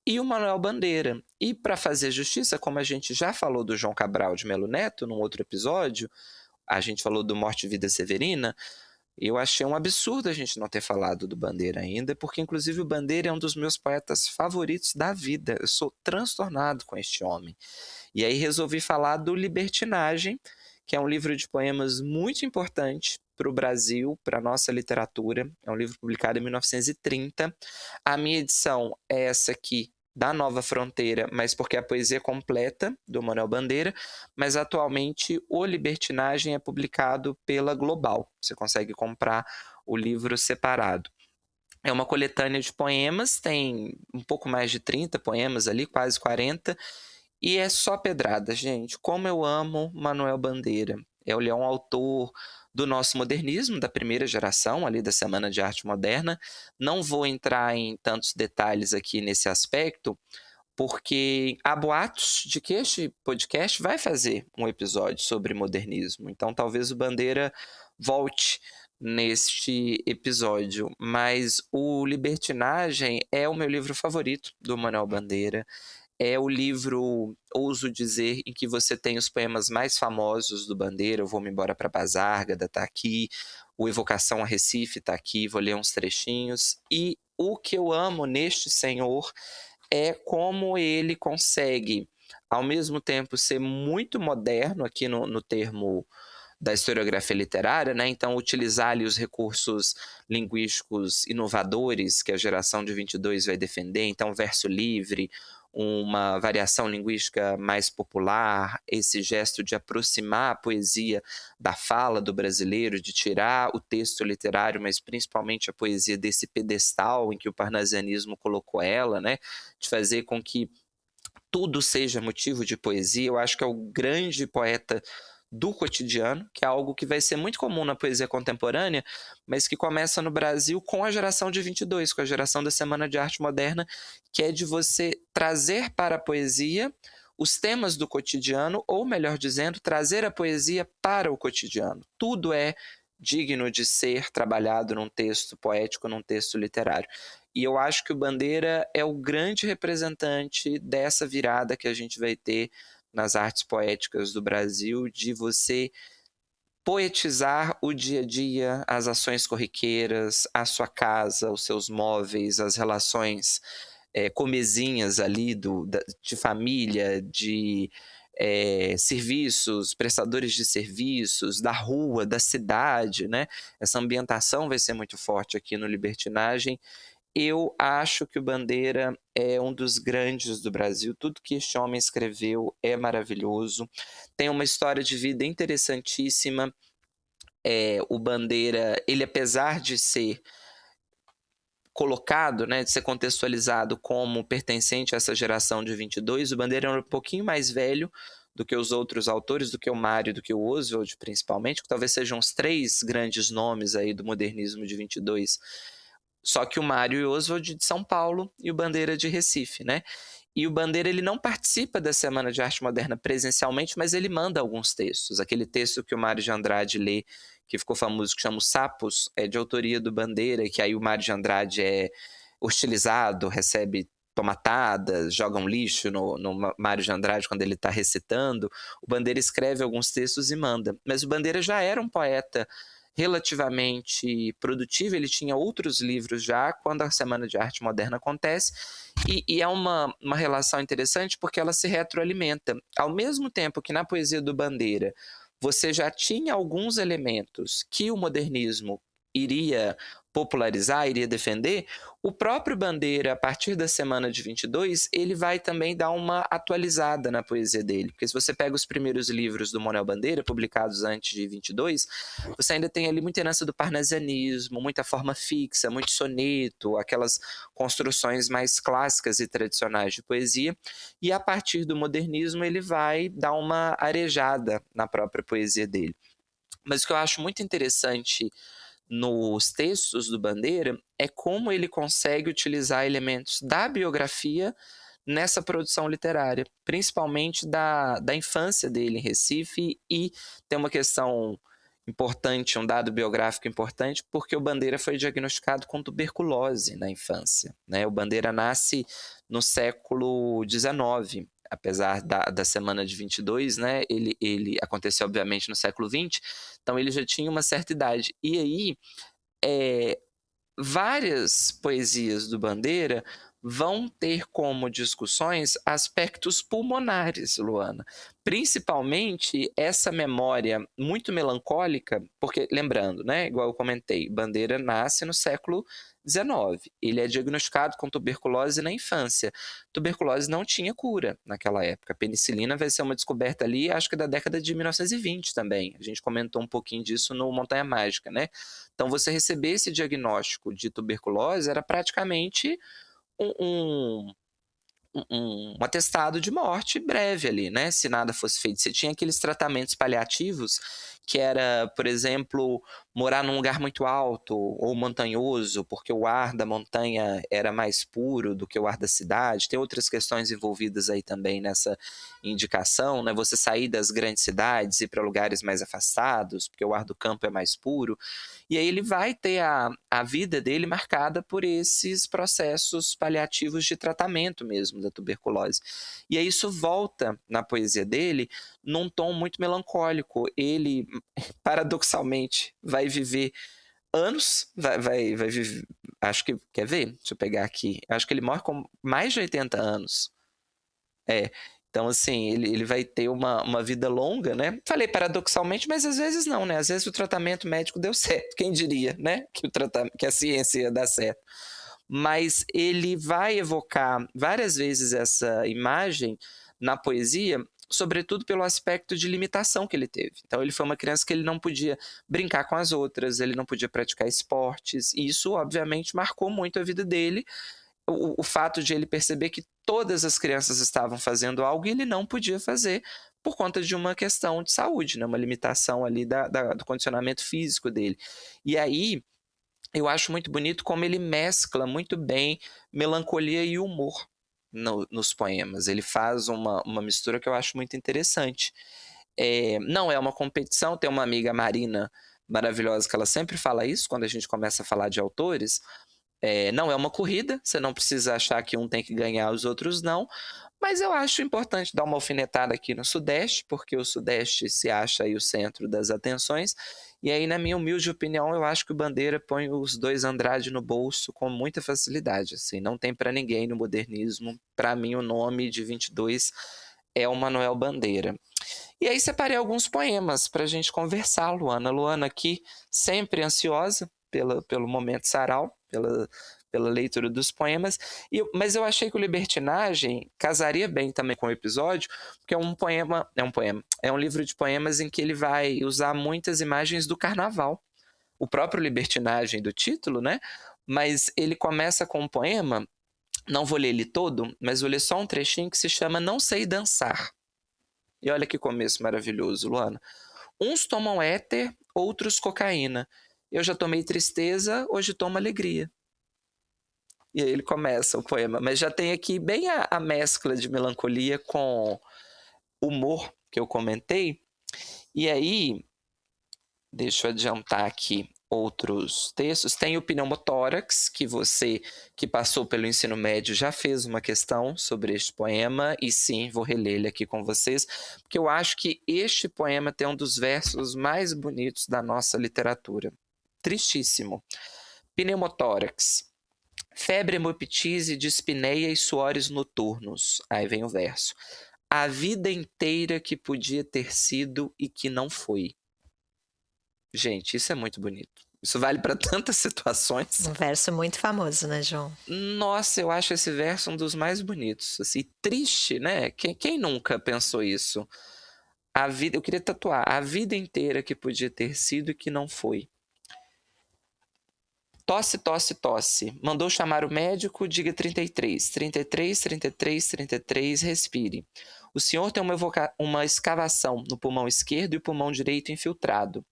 e o Manuel Bandeira. E para fazer justiça, como a gente já falou do João Cabral de Melo Neto num outro episódio, a gente falou do Morte e Vida Severina, eu achei um absurdo a gente não ter falado do Bandeira ainda, porque inclusive o Bandeira é um dos meus poetas favoritos da vida. Eu sou transtornado com este homem. E aí resolvi falar do Libertinagem, que é um livro de poemas muito importante para o Brasil, para a nossa literatura. É um livro publicado em 1930. A minha edição é essa aqui, da Nova Fronteira, mas porque é a poesia completa do Manuel Bandeira, mas atualmente o Libertinagem é publicado pela Global. Você consegue comprar o livro separado. É uma coletânea de poemas, tem um pouco mais de 30 poemas ali, quase 40, e é só pedrada, gente. Como eu amo Manuel Bandeira. Ele é um autor do nosso modernismo, da primeira geração, ali da Semana de Arte Moderna. Não vou entrar em tantos detalhes aqui nesse aspecto, porque há boatos de que este podcast vai fazer um episódio sobre modernismo. Então, talvez o Bandeira volte neste episódio. Mas o Libertinagem é o meu livro favorito do Manuel Bandeira. É o livro, ouso dizer, em que você tem os poemas mais famosos do Bandeira. Eu Vou-me embora para Bazárgada, está aqui. O Evocação a Recife está aqui, vou ler uns trechinhos. E o que eu amo neste senhor é como ele consegue, ao mesmo tempo, ser muito moderno, aqui no termo da historiografia literária, né? Então utilizar ali os recursos linguísticos inovadores que a geração de 22 vai defender, então verso livre, uma variação linguística mais popular, esse gesto de aproximar a poesia da fala do brasileiro, de tirar o texto literário, mas principalmente a poesia desse pedestal em que o parnasianismo colocou ela, né? De fazer com que tudo seja motivo de poesia. Eu acho que é o grande poeta do cotidiano, que é algo que vai ser muito comum na poesia contemporânea, mas que começa no Brasil com a geração de 22, com a geração da Semana de Arte Moderna, que é de você trazer para a poesia os temas do cotidiano, ou melhor dizendo, trazer a poesia para o cotidiano. Tudo é digno de ser trabalhado num texto poético, num texto literário. E eu acho que o Bandeira é o grande representante dessa virada que a gente vai ter nas artes poéticas do Brasil, de você poetizar o dia a dia, as ações corriqueiras, a sua casa, os seus móveis, as relações comezinhas ali de família, de serviços, prestadores de serviços, da rua, da cidade, né? Essa ambientação vai ser muito forte aqui no Libertinagem. Eu acho que o Bandeira é um dos grandes do Brasil. Tudo que este homem escreveu é maravilhoso. Tem uma história de vida interessantíssima. O Bandeira, ele apesar de ser colocado, né, de ser contextualizado como pertencente a essa geração de 22, o Bandeira é um pouquinho mais velho do que os outros autores, do que o Mário, do que o Oswald, principalmente, que talvez sejam os 3 grandes nomes aí do modernismo de 22. Só que o Mário e o Oswald de São Paulo e o Bandeira de Recife, né? E o Bandeira, ele não participa da Semana de Arte Moderna presencialmente, mas ele manda alguns textos. Aquele texto que o Mário de Andrade lê, que ficou famoso, que chama Os Sapos, é de autoria do Bandeira, que aí o Mário de Andrade é hostilizado, recebe tomatadas, joga um lixo no Mário de Andrade quando ele está recitando. O Bandeira escreve alguns textos e manda. Mas o Bandeira já era um poeta relativamente produtivo, ele tinha outros livros já quando a Semana de Arte Moderna acontece, e é uma relação interessante porque ela se retroalimenta. Ao mesmo tempo que na poesia do Bandeira você já tinha alguns elementos que o modernismo iria popularizar, iria defender, o próprio Bandeira, a partir da Semana de 22, ele vai também dar uma atualizada na poesia dele. Porque se você pega os primeiros livros do Manuel Bandeira, publicados antes de 22, você ainda tem ali muita herança do parnasianismo, muita forma fixa, muito soneto, aquelas construções mais clássicas e tradicionais de poesia. E a partir do modernismo, ele vai dar uma arejada na própria poesia dele. Mas o que eu acho muito interessante nos textos do Bandeira é como ele consegue utilizar elementos da biografia nessa produção literária, principalmente da infância dele em Recife, e tem uma questão importante, um dado biográfico importante, porque o Bandeira foi diagnosticado com tuberculose na infância, né? O Bandeira nasce no século XIX, apesar da semana de 22, né? Ele aconteceu, obviamente, no século XX, então ele já tinha uma certa idade. E aí, várias poesias do Bandeira vão ter como discussões aspectos pulmonares, Luana. Principalmente essa memória muito melancólica, porque, lembrando, né, igual eu comentei, Bandeira nasce no século XIX. Ele é diagnosticado com tuberculose na infância. Tuberculose não tinha cura naquela época. A penicilina vai ser uma descoberta ali, acho que da década de 1920 também. A gente comentou um pouquinho disso no Montanha Mágica, né? Então, você receber esse diagnóstico de tuberculose era praticamente um atestado de morte breve ali, né? Se nada fosse feito. Você tinha aqueles tratamentos paliativos que era, por exemplo, morar num lugar muito alto ou montanhoso, porque o ar da montanha era mais puro do que o ar da cidade. Tem outras questões envolvidas aí também nessa indicação, né? Você sair das grandes cidades e ir para lugares mais afastados, porque o ar do campo é mais puro. E aí ele vai ter a vida dele marcada por esses processos paliativos de tratamento mesmo da tuberculose. E aí isso volta na poesia dele num tom muito melancólico. Ele, paradoxalmente, vai viver anos, vai viver, acho que, quer ver? Deixa eu pegar aqui. Acho que ele morre com mais de 80 anos. Então, assim, ele vai ter uma vida longa, né? Falei paradoxalmente, mas às vezes não, né? Às vezes o tratamento médico deu certo. Quem diria, né? Que a ciência ia dar certo. Mas ele vai evocar várias vezes essa imagem na poesia, sobretudo pelo aspecto de limitação que ele teve. Então, ele foi uma criança que ele não podia brincar com as outras, ele não podia praticar esportes, e isso, obviamente, marcou muito a vida dele. O fato de ele perceber que todas as crianças estavam fazendo algo e ele não podia fazer por conta de uma questão de saúde, né? Uma limitação ali do condicionamento físico dele. E aí, eu acho muito bonito como ele mescla muito bem melancolia e humor nos poemas. Ele faz uma mistura que eu acho muito interessante. Não é uma competição, tem uma amiga, Marina, maravilhosa, que ela sempre fala isso quando a gente começa a falar de autores. Não é uma corrida, você não precisa achar que um tem que ganhar, os outros não, mas eu acho importante dar uma alfinetada aqui no Sudeste, porque o Sudeste se acha aí o centro das atenções, e aí, na minha humilde opinião, eu acho que o Bandeira põe os dois Andrade no bolso com muita facilidade, assim, não tem para ninguém no modernismo. Para mim, o nome de 22 é o Manuel Bandeira. E aí separei alguns poemas para a gente conversar, Luana. Luana aqui, sempre ansiosa pelo momento sarau, pela leitura dos poemas, mas eu achei que o Libertinagem casaria bem também com o episódio, porque é um livro de poemas em que ele vai usar muitas imagens do carnaval. O próprio Libertinagem do título, né? Mas ele começa com um poema, não vou ler ele todo, mas vou ler só um trechinho que se chama Não Sei Dançar. E olha que começo maravilhoso, Luana. Uns tomam éter, outros cocaína. Eu já tomei tristeza, hoje tomo alegria. E aí ele começa o poema. Mas já tem aqui bem a mescla de melancolia com humor que eu comentei. E aí, deixa eu adiantar aqui outros textos. Tem o Pneumotórax, que você que passou pelo ensino médio já fez uma questão sobre este poema. E sim, vou reler ele aqui com vocês, porque eu acho que este poema tem um dos versos mais bonitos da nossa literatura. Tristíssimo. Pneumotórax. Febre, hemoptise, dispneia e suores noturnos. Aí vem o verso. A vida inteira que podia ter sido e que não foi. Gente, isso é muito bonito. Isso vale para tantas situações. Um verso muito famoso, né, João? Nossa, eu acho esse verso um dos mais bonitos. Assim, triste, né? Quem nunca pensou isso? Eu queria tatuar. A vida inteira que podia ter sido e que não foi. Tosse, tosse, tosse. Mandou chamar o médico, diga 33. 33, 33, 33, respire. O senhor tem uma escavação no pulmão esquerdo e o pulmão direito infiltrado.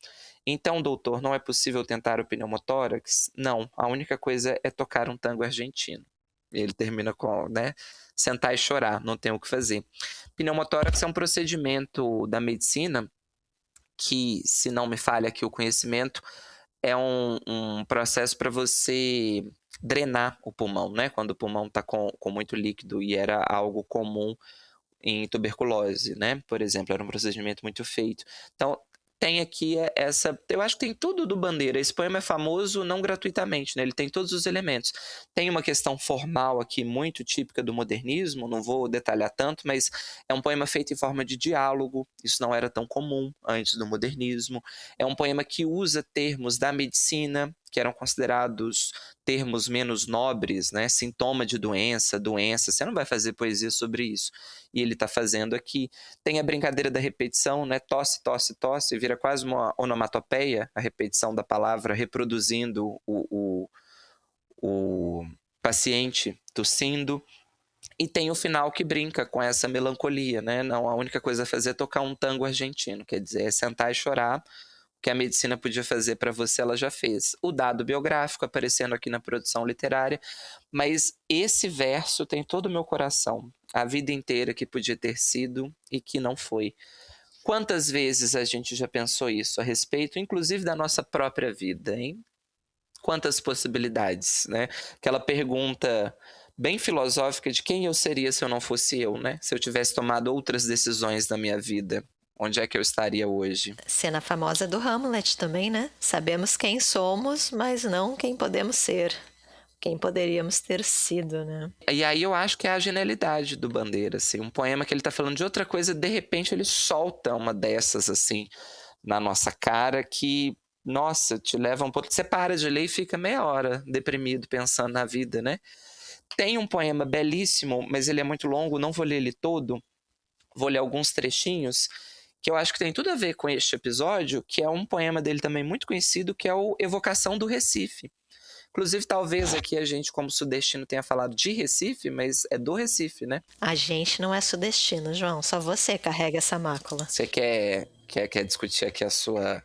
Então, doutor, não é possível tentar o pneumotórax? Não, a única coisa é tocar um tango argentino. E ele termina com, né, sentar e chorar, não tem o que fazer. Pneumotórax é um procedimento da medicina que, se não me falha aqui o conhecimento, é um processo para você drenar o pulmão, né? Quando o pulmão está com muito líquido, e era algo comum em tuberculose, né? Por exemplo, era um procedimento muito feito. Então, tem aqui essa... Eu acho que tem tudo do Bandeira. Esse poema é famoso não gratuitamente, né? Ele tem todos os elementos. Tem uma questão formal aqui muito típica do modernismo, não vou detalhar tanto, mas é um poema feito em forma de diálogo. Isso não era tão comum antes do modernismo. É um poema que usa termos da medicina, que eram considerados termos menos nobres, né? Sintoma de doença, você não vai fazer poesia sobre isso. E ele está fazendo aqui. Tem a brincadeira da repetição, né? Tosse, tosse, tosse, vira quase uma onomatopeia, a repetição da palavra, reproduzindo o paciente tossindo. E tem o final que brinca com essa melancolia, né? Não, a única coisa a fazer é tocar um tango argentino, quer dizer, é sentar e chorar. O que a medicina podia fazer para você, ela já fez. O dado biográfico aparecendo aqui na produção literária, mas esse verso tem todo o meu coração. A vida inteira que podia ter sido e que não foi. Quantas vezes a gente já pensou isso a respeito, inclusive da nossa própria vida, hein? Quantas possibilidades, né? Aquela pergunta bem filosófica de quem eu seria se eu não fosse eu, né? Se eu tivesse tomado outras decisões na minha vida. Onde é que eu estaria hoje? Cena famosa do Hamlet também, né? Sabemos quem somos, mas não quem podemos ser. Quem poderíamos ter sido, né? E aí eu acho que é a genialidade do Bandeira, assim. Um poema que ele tá falando de outra coisa, de repente ele solta uma dessas, assim, na nossa cara, que, nossa, te leva um pouco... Você para de ler e fica meia hora deprimido, pensando na vida, né? Tem um poema belíssimo, mas ele é muito longo, não vou ler ele todo. Vou ler alguns trechinhos, que eu acho que tem tudo a ver com este episódio, que é um poema dele também muito conhecido, que é o Evocação do Recife. Inclusive, talvez aqui a gente, como sudestino, tenha falado de Recife, mas é do Recife, né? A gente não é sudestino, João. Só você carrega essa mácula. Você quer discutir aqui a sua...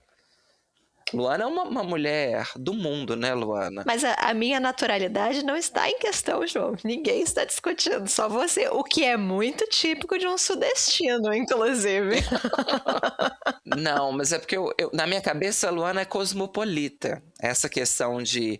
Luana é uma mulher do mundo, né, Luana? Mas a minha naturalidade não está em questão, João. Ninguém está discutindo, só você. O que é muito típico de um sudestino, inclusive. Não, mas é porque na minha cabeça a Luana é cosmopolita. Essa questão de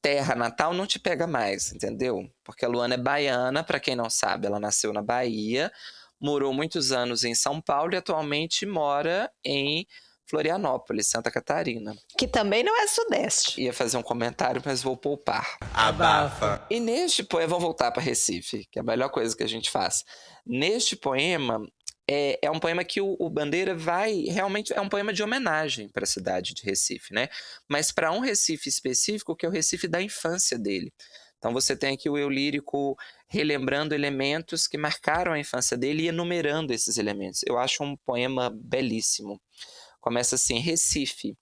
terra natal não te pega mais, entendeu? Porque a Luana é baiana, para quem não sabe, ela nasceu na Bahia, morou muitos anos em São Paulo e atualmente mora em Florianópolis, Santa Catarina. Que também não é sudeste. Ia fazer um comentário, mas vou poupar. Abafa. E neste poema, vamos voltar para Recife, que é a melhor coisa que a gente faz. Neste poema, é um poema que o Bandeira realmente é um poema de homenagem para a cidade de Recife, né? Mas para um Recife específico, que é o Recife da infância dele. Então você tem aqui o eu lírico relembrando elementos que marcaram a infância dele e enumerando esses elementos. Eu acho um poema belíssimo. Começa assim: Recife,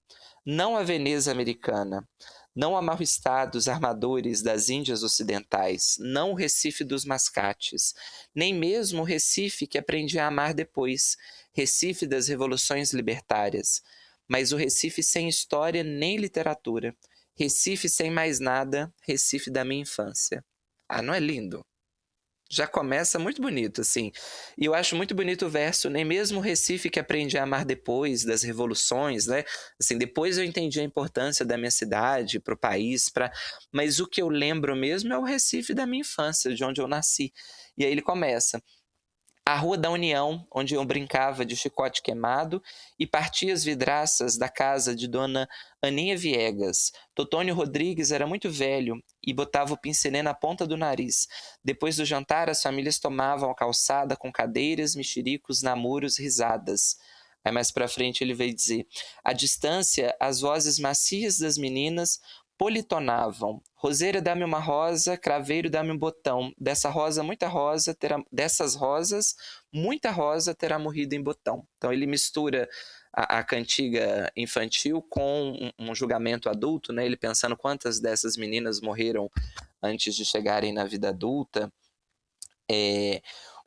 não a Veneza americana, não a mal-estar dos armadores das Índias Ocidentais, não o Recife dos mascates, nem mesmo o Recife que aprendi a amar depois, Recife das revoluções libertárias, mas o Recife sem história nem literatura, Recife sem mais nada, Recife da minha infância. Ah, não é lindo? Já começa muito bonito, assim. E eu acho muito bonito o verso, nem mesmo o Recife que aprendi a amar depois das revoluções, né? Assim, depois eu entendi a importância da minha cidade para o país, mas o que eu lembro mesmo é o Recife da minha infância, de onde eu nasci. E aí ele começa: a Rua da União, onde eu brincava de chicote queimado e partia as vidraças da casa de Dona Aninha Viegas. Totônio Rodrigues era muito velho e botava o pincelê na ponta do nariz. Depois do jantar, as famílias tomavam a calçada com cadeiras, mexericos, namoros, risadas. Aí mais pra frente ele veio dizer: à distância, as vozes macias das meninas politonavam: roseira, dá-me uma rosa, craveiro, dá-me um botão. Dessas rosas, muita rosa terá morrido em botão. Então ele mistura a cantiga infantil com um julgamento adulto, né? Ele pensando quantas dessas meninas morreram antes de chegarem na vida adulta.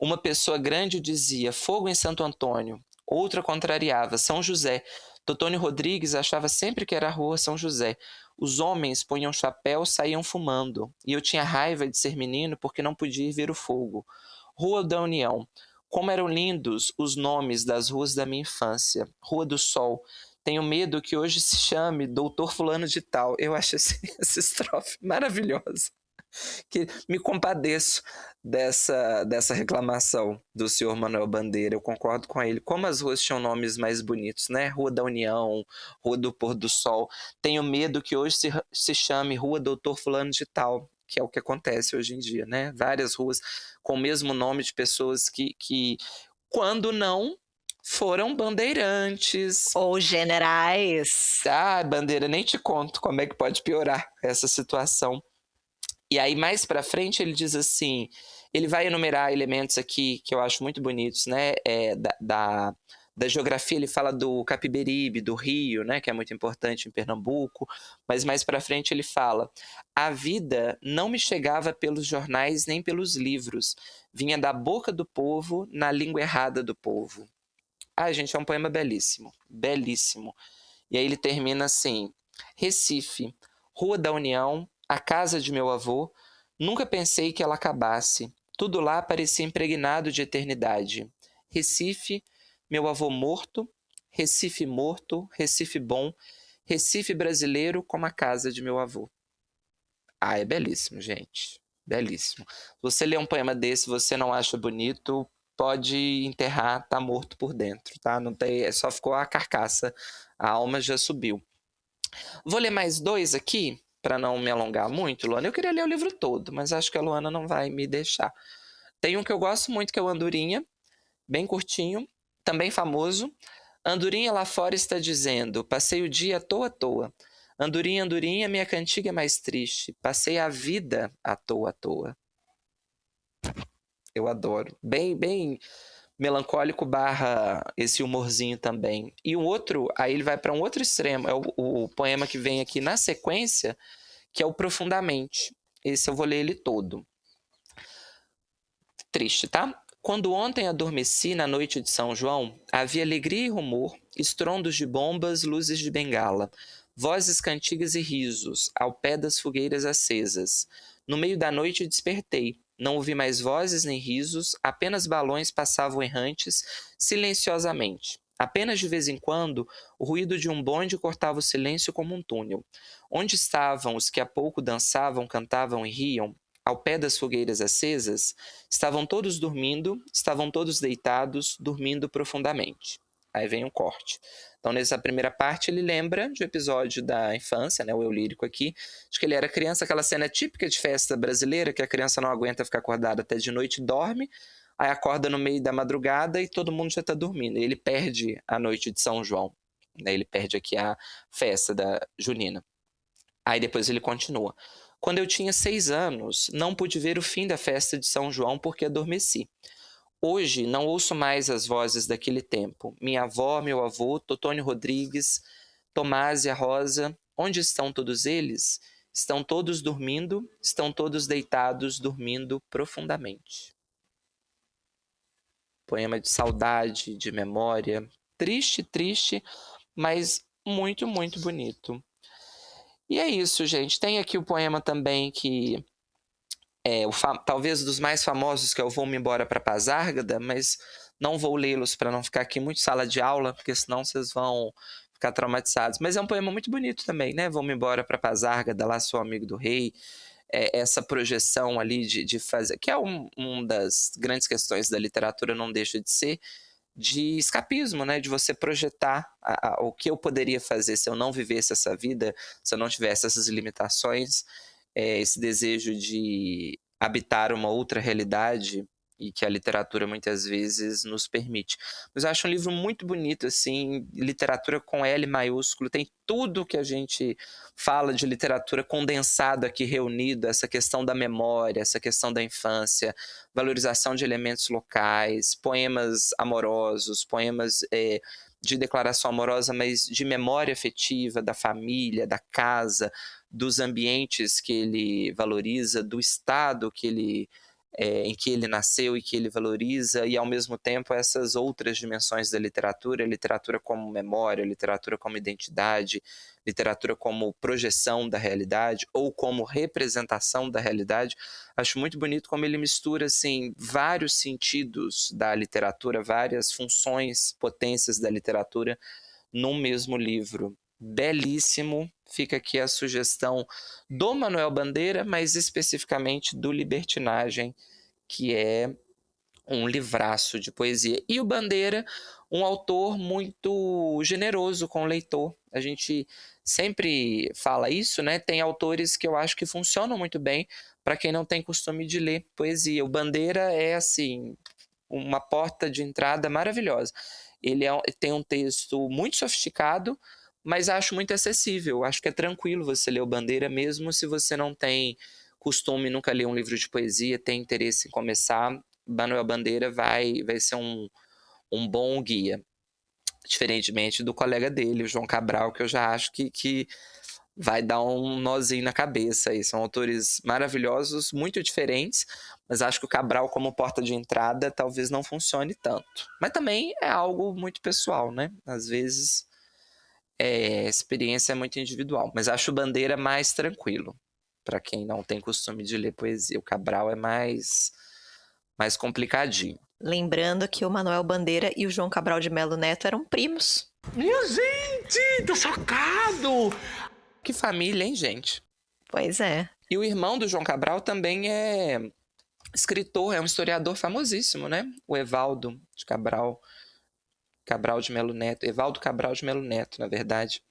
Uma pessoa grande dizia: fogo em Santo Antônio. Outra contrariava: São José. Totônio Rodrigues achava sempre que era a Rua São José. Os homens punham chapéu, saíam fumando. E eu tinha raiva de ser menino porque não podia ir ver o fogo. Rua da União. Como eram lindos os nomes das ruas da minha infância. Rua do Sol. Tenho medo que hoje se chame Doutor Fulano de Tal. Eu acho essa estrofe maravilhosa. Que me compadeço dessa reclamação do senhor Manuel Bandeira. Eu concordo com ele. Como as ruas tinham nomes mais bonitos, né? Rua da União, Rua do Pôr do Sol. Tenho medo que hoje se chame Rua Doutor Fulano de Tal, que é o que acontece hoje em dia, né? Várias ruas com o mesmo nome de pessoas que quando não, foram bandeirantes. Ou generais. Ah, Bandeira, nem te conto como é que pode piorar essa situação. E aí, mais pra frente, ele diz assim, ele vai enumerar elementos aqui que eu acho muito bonitos, né? Da geografia, ele fala do Capiberibe, do rio, né? Que é muito importante em Pernambuco. Mas mais pra frente ele fala, a vida não me chegava pelos jornais nem pelos livros. Vinha da boca do povo, na língua errada do povo. Ah, gente, é um poema belíssimo, belíssimo. E aí ele termina assim, Recife, Rua da União, a casa de meu avô, nunca pensei que ela acabasse. Tudo lá parecia impregnado de eternidade. Recife, meu avô morto, Recife bom, Recife brasileiro como a casa de meu avô. Ah, é belíssimo, gente. Belíssimo. Se você lê um poema desse e você não acha bonito, pode enterrar, tá morto por dentro, tá? Não tem, só ficou a carcaça, a alma já subiu. Vou ler mais 2 aqui, para não me alongar muito, Luana. Eu queria ler o livro todo, mas acho que a Luana não vai me deixar. Tem um que eu gosto muito, que é o Andorinha, bem curtinho, também famoso. Andorinha lá fora está dizendo, passei o dia à toa. Andorinha, andorinha, minha cantiga é mais triste. Passei a vida à toa. Eu adoro. Bem melancólico barra esse humorzinho também. E um outro, aí ele vai para um outro extremo. É o poema que vem aqui na sequência, que é o Profundamente. Esse eu vou ler ele todo. Triste, tá? Quando ontem adormeci na noite de São João, havia alegria e rumor, estrondos de bombas, luzes de bengala, vozes, cantigas e risos, ao pé das fogueiras acesas. No meio da noite despertei. Não ouvi mais vozes nem risos, apenas balões passavam errantes, silenciosamente. Apenas de vez em quando, o ruído de um bonde cortava o silêncio como um túnel. Onde estavam os que há pouco dançavam, cantavam e riam? Ao pé das fogueiras acesas, estavam todos dormindo, estavam todos deitados, dormindo profundamente. Aí vem um corte. Então, nessa primeira parte, ele lembra de um episódio da infância, né, o eu lírico aqui, de que ele era criança, aquela cena típica de festa brasileira, que a criança não aguenta ficar acordada até de noite e dorme, aí acorda no meio da madrugada e todo mundo já está dormindo. E ele perde a noite de São João, né, ele perde aqui a festa da junina. Aí depois ele continua. Quando eu tinha 6 anos, não pude ver o fim da festa de São João porque adormeci. Hoje não ouço mais as vozes daquele tempo. Minha avó, meu avô, Totônio Rodrigues, Tomás e a Rosa, onde estão todos eles? Estão todos dormindo, estão todos deitados, dormindo profundamente. Poema de saudade, de memória. Triste, triste, mas muito, muito bonito. E é isso, gente. Tem aqui o poema também que é talvez dos mais famosos, que é o Vou-me Embora para Pazárgada, mas não vou lê-los para não ficar aqui muito sala de aula, porque senão vocês vão ficar traumatizados. Mas é um poema muito bonito também, né? Vou-me embora para Pazárgada, lá sou amigo do rei. Essa projeção ali de fazer, que é uma das grandes questões da literatura, não deixa de ser, de escapismo, né? De você projetar o que eu poderia fazer se eu não vivesse essa vida, se eu não tivesse essas limitações, esse desejo de habitar uma outra realidade e que a literatura muitas vezes nos permite. Mas eu acho um livro muito bonito, assim, literatura com L maiúsculo, tem tudo que a gente fala de literatura condensado aqui, reunido, essa questão da memória, essa questão da infância, valorização de elementos locais, poemas amorosos, poemas de declaração amorosa, mas de memória afetiva, da família, da casa, dos ambientes que ele valoriza, do estado que ele em que ele nasceu e que ele valoriza, e ao mesmo tempo essas outras dimensões da literatura, literatura como memória, literatura como identidade, literatura como projeção da realidade ou como representação da realidade. Acho muito bonito como ele mistura assim, vários sentidos da literatura, várias funções, potências da literatura num mesmo livro. Belíssimo. Fica aqui a sugestão do Manuel Bandeira, mas especificamente do Libertinagem, que é um livraço de poesia. E o Bandeira, um autor muito generoso com o leitor. A gente sempre fala isso, né? Tem autores que eu acho que funcionam muito bem para quem não tem costume de ler poesia. O Bandeira é, assim, uma porta de entrada maravilhosa. Ele tem um texto muito sofisticado, mas acho muito acessível. Acho que é tranquilo você ler o Bandeira, mesmo se você não tem costume, nunca ler um livro de poesia, tem interesse em começar. Manuel Bandeira vai ser um bom guia. Diferentemente do colega dele, o João Cabral, que eu já acho que vai dar um nozinho na cabeça. Aí. São autores maravilhosos, muito diferentes, mas acho que o Cabral como porta de entrada talvez não funcione tanto. Mas também é algo muito pessoal, né? Às vezes a experiência é muito individual, mas acho o Bandeira mais tranquilo, para quem não tem costume de ler poesia. O Cabral é mais complicadinho. Lembrando que o Manuel Bandeira e o João Cabral de Melo Neto eram primos. Minha gente, tô chocado! Que família, hein, gente? Pois é. E o irmão do João Cabral também é escritor, é um historiador famosíssimo, né? O Evaldo de Cabral de Melo Neto. Evaldo Cabral de Melo Neto, na verdade.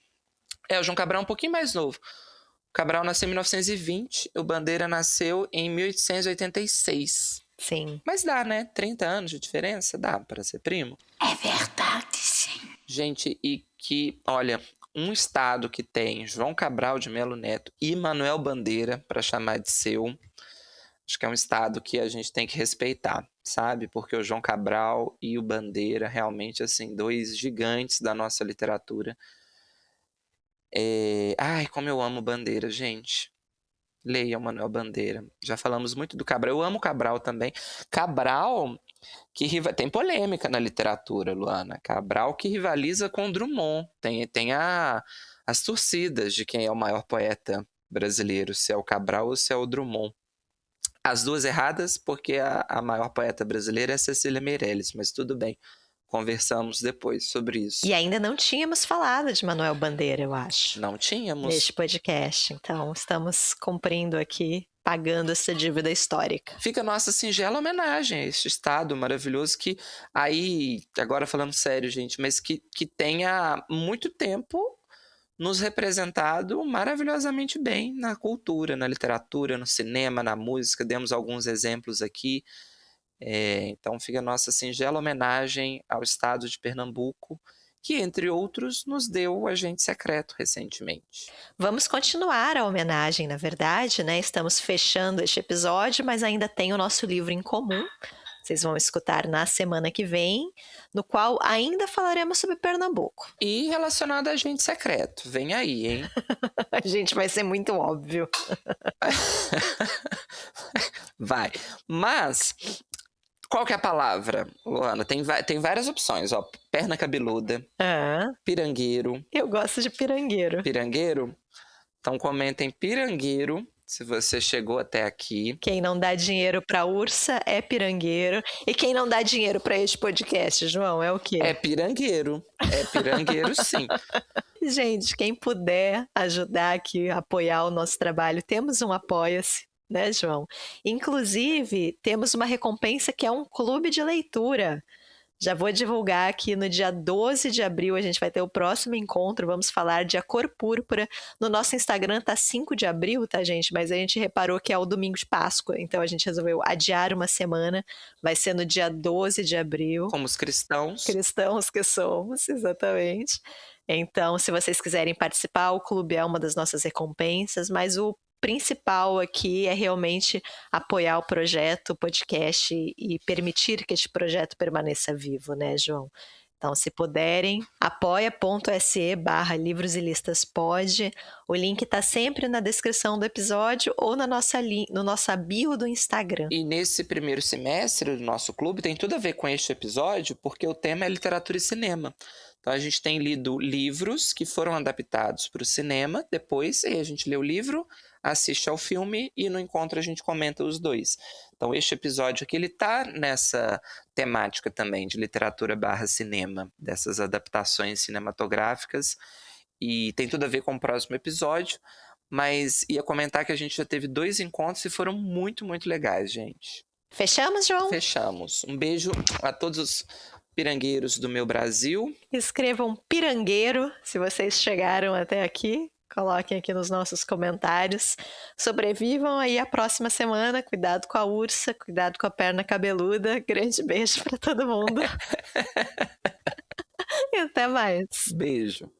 O João Cabral é um pouquinho mais novo. O Cabral nasceu em 1920, o Bandeira nasceu em 1886. Sim. Mas dá, né? 30 anos de diferença, dá para ser primo. É verdade, sim. Gente, e que, olha, um estado que tem João Cabral de Melo Neto e Manuel Bandeira para chamar de seu, acho que é um estado que a gente tem que respeitar, sabe? Porque o João Cabral e o Bandeira, realmente, assim, dois gigantes da nossa literatura. Ai, como eu amo Bandeira, gente. Leia o Manuel Bandeira. Já falamos muito do Cabral. Eu amo Cabral também. Cabral, tem polêmica na literatura, Luana. Cabral que rivaliza com Drummond. Tem as torcidas de quem é o maior poeta brasileiro, se é o Cabral ou se é o Drummond. As duas erradas, porque a maior poeta brasileira é Cecília Meirelles, mas tudo bem. Conversamos depois sobre isso. E ainda não tínhamos falado de Manuel Bandeira, eu acho. Não tínhamos. Neste podcast. Então, estamos cumprindo aqui, pagando essa dívida histórica. Fica a nossa singela homenagem a este estado maravilhoso que aí, agora falando sério, gente, mas que tem há muito tempo nos representado maravilhosamente bem na cultura, na literatura, no cinema, na música. Demos alguns exemplos aqui. Então fica a nossa singela homenagem ao estado de Pernambuco, que, entre outros, nos deu o agente secreto recentemente. Vamos continuar a homenagem, na verdade, né? Estamos fechando este episódio, mas ainda tem o nosso livro em comum. Vocês vão escutar na semana que vem, no qual ainda falaremos sobre Pernambuco. E relacionado a agente secreto, vem aí, hein? A gente vai ser muito óbvio. Vai. Mas qual que é a palavra, Luana? Tem várias opções, ó. Perna cabeluda, pirangueiro. Eu gosto de pirangueiro. Pirangueiro? Então comentem pirangueiro, se você chegou até aqui. Quem não dá dinheiro pra ursa é pirangueiro. E quem não dá dinheiro pra este podcast, João, é o quê? É pirangueiro. É pirangueiro, sim. Gente, quem puder ajudar aqui, apoiar o nosso trabalho, temos um Apoia-se, né, João? Inclusive, temos uma recompensa que é um clube de leitura. Já vou divulgar aqui no dia 12 de abril, a gente vai ter o próximo encontro, vamos falar de A Cor Púrpura. No nosso Instagram tá 5 de abril, tá, gente? Mas a gente reparou que é o domingo de Páscoa, então a gente resolveu adiar uma semana. Vai ser no dia 12 de abril. Como os cristãos. Cristãos que somos, exatamente. Então, se vocês quiserem participar, o clube é uma das nossas recompensas, mas o principal aqui é realmente apoiar o projeto, o podcast e permitir que este projeto permaneça vivo, né, João? Então, se puderem, apoia.se/livros e listas pode. O link está sempre na descrição do episódio ou no nossa bio do Instagram. E nesse primeiro semestre do nosso clube tem tudo a ver com este episódio, porque o tema é literatura e cinema. Então a gente tem lido livros que foram adaptados para o cinema, depois a gente lê o livro, assiste ao filme e no encontro a gente comenta os dois. Então este episódio aqui, ele tá nessa temática também de literatura/cinema, dessas adaptações cinematográficas, e tem tudo a ver com o próximo episódio, mas ia comentar que a gente já teve 2 encontros e foram muito, muito legais, gente. Fechamos, João? Fechamos. Um beijo a todos os pirangueiros do meu Brasil. Escrevam pirangueiro se vocês chegaram até aqui. Coloquem aqui nos nossos comentários. Sobrevivam aí a próxima semana. Cuidado com a ursa, cuidado com a perna cabeluda. Grande beijo para todo mundo. E até mais. Beijo.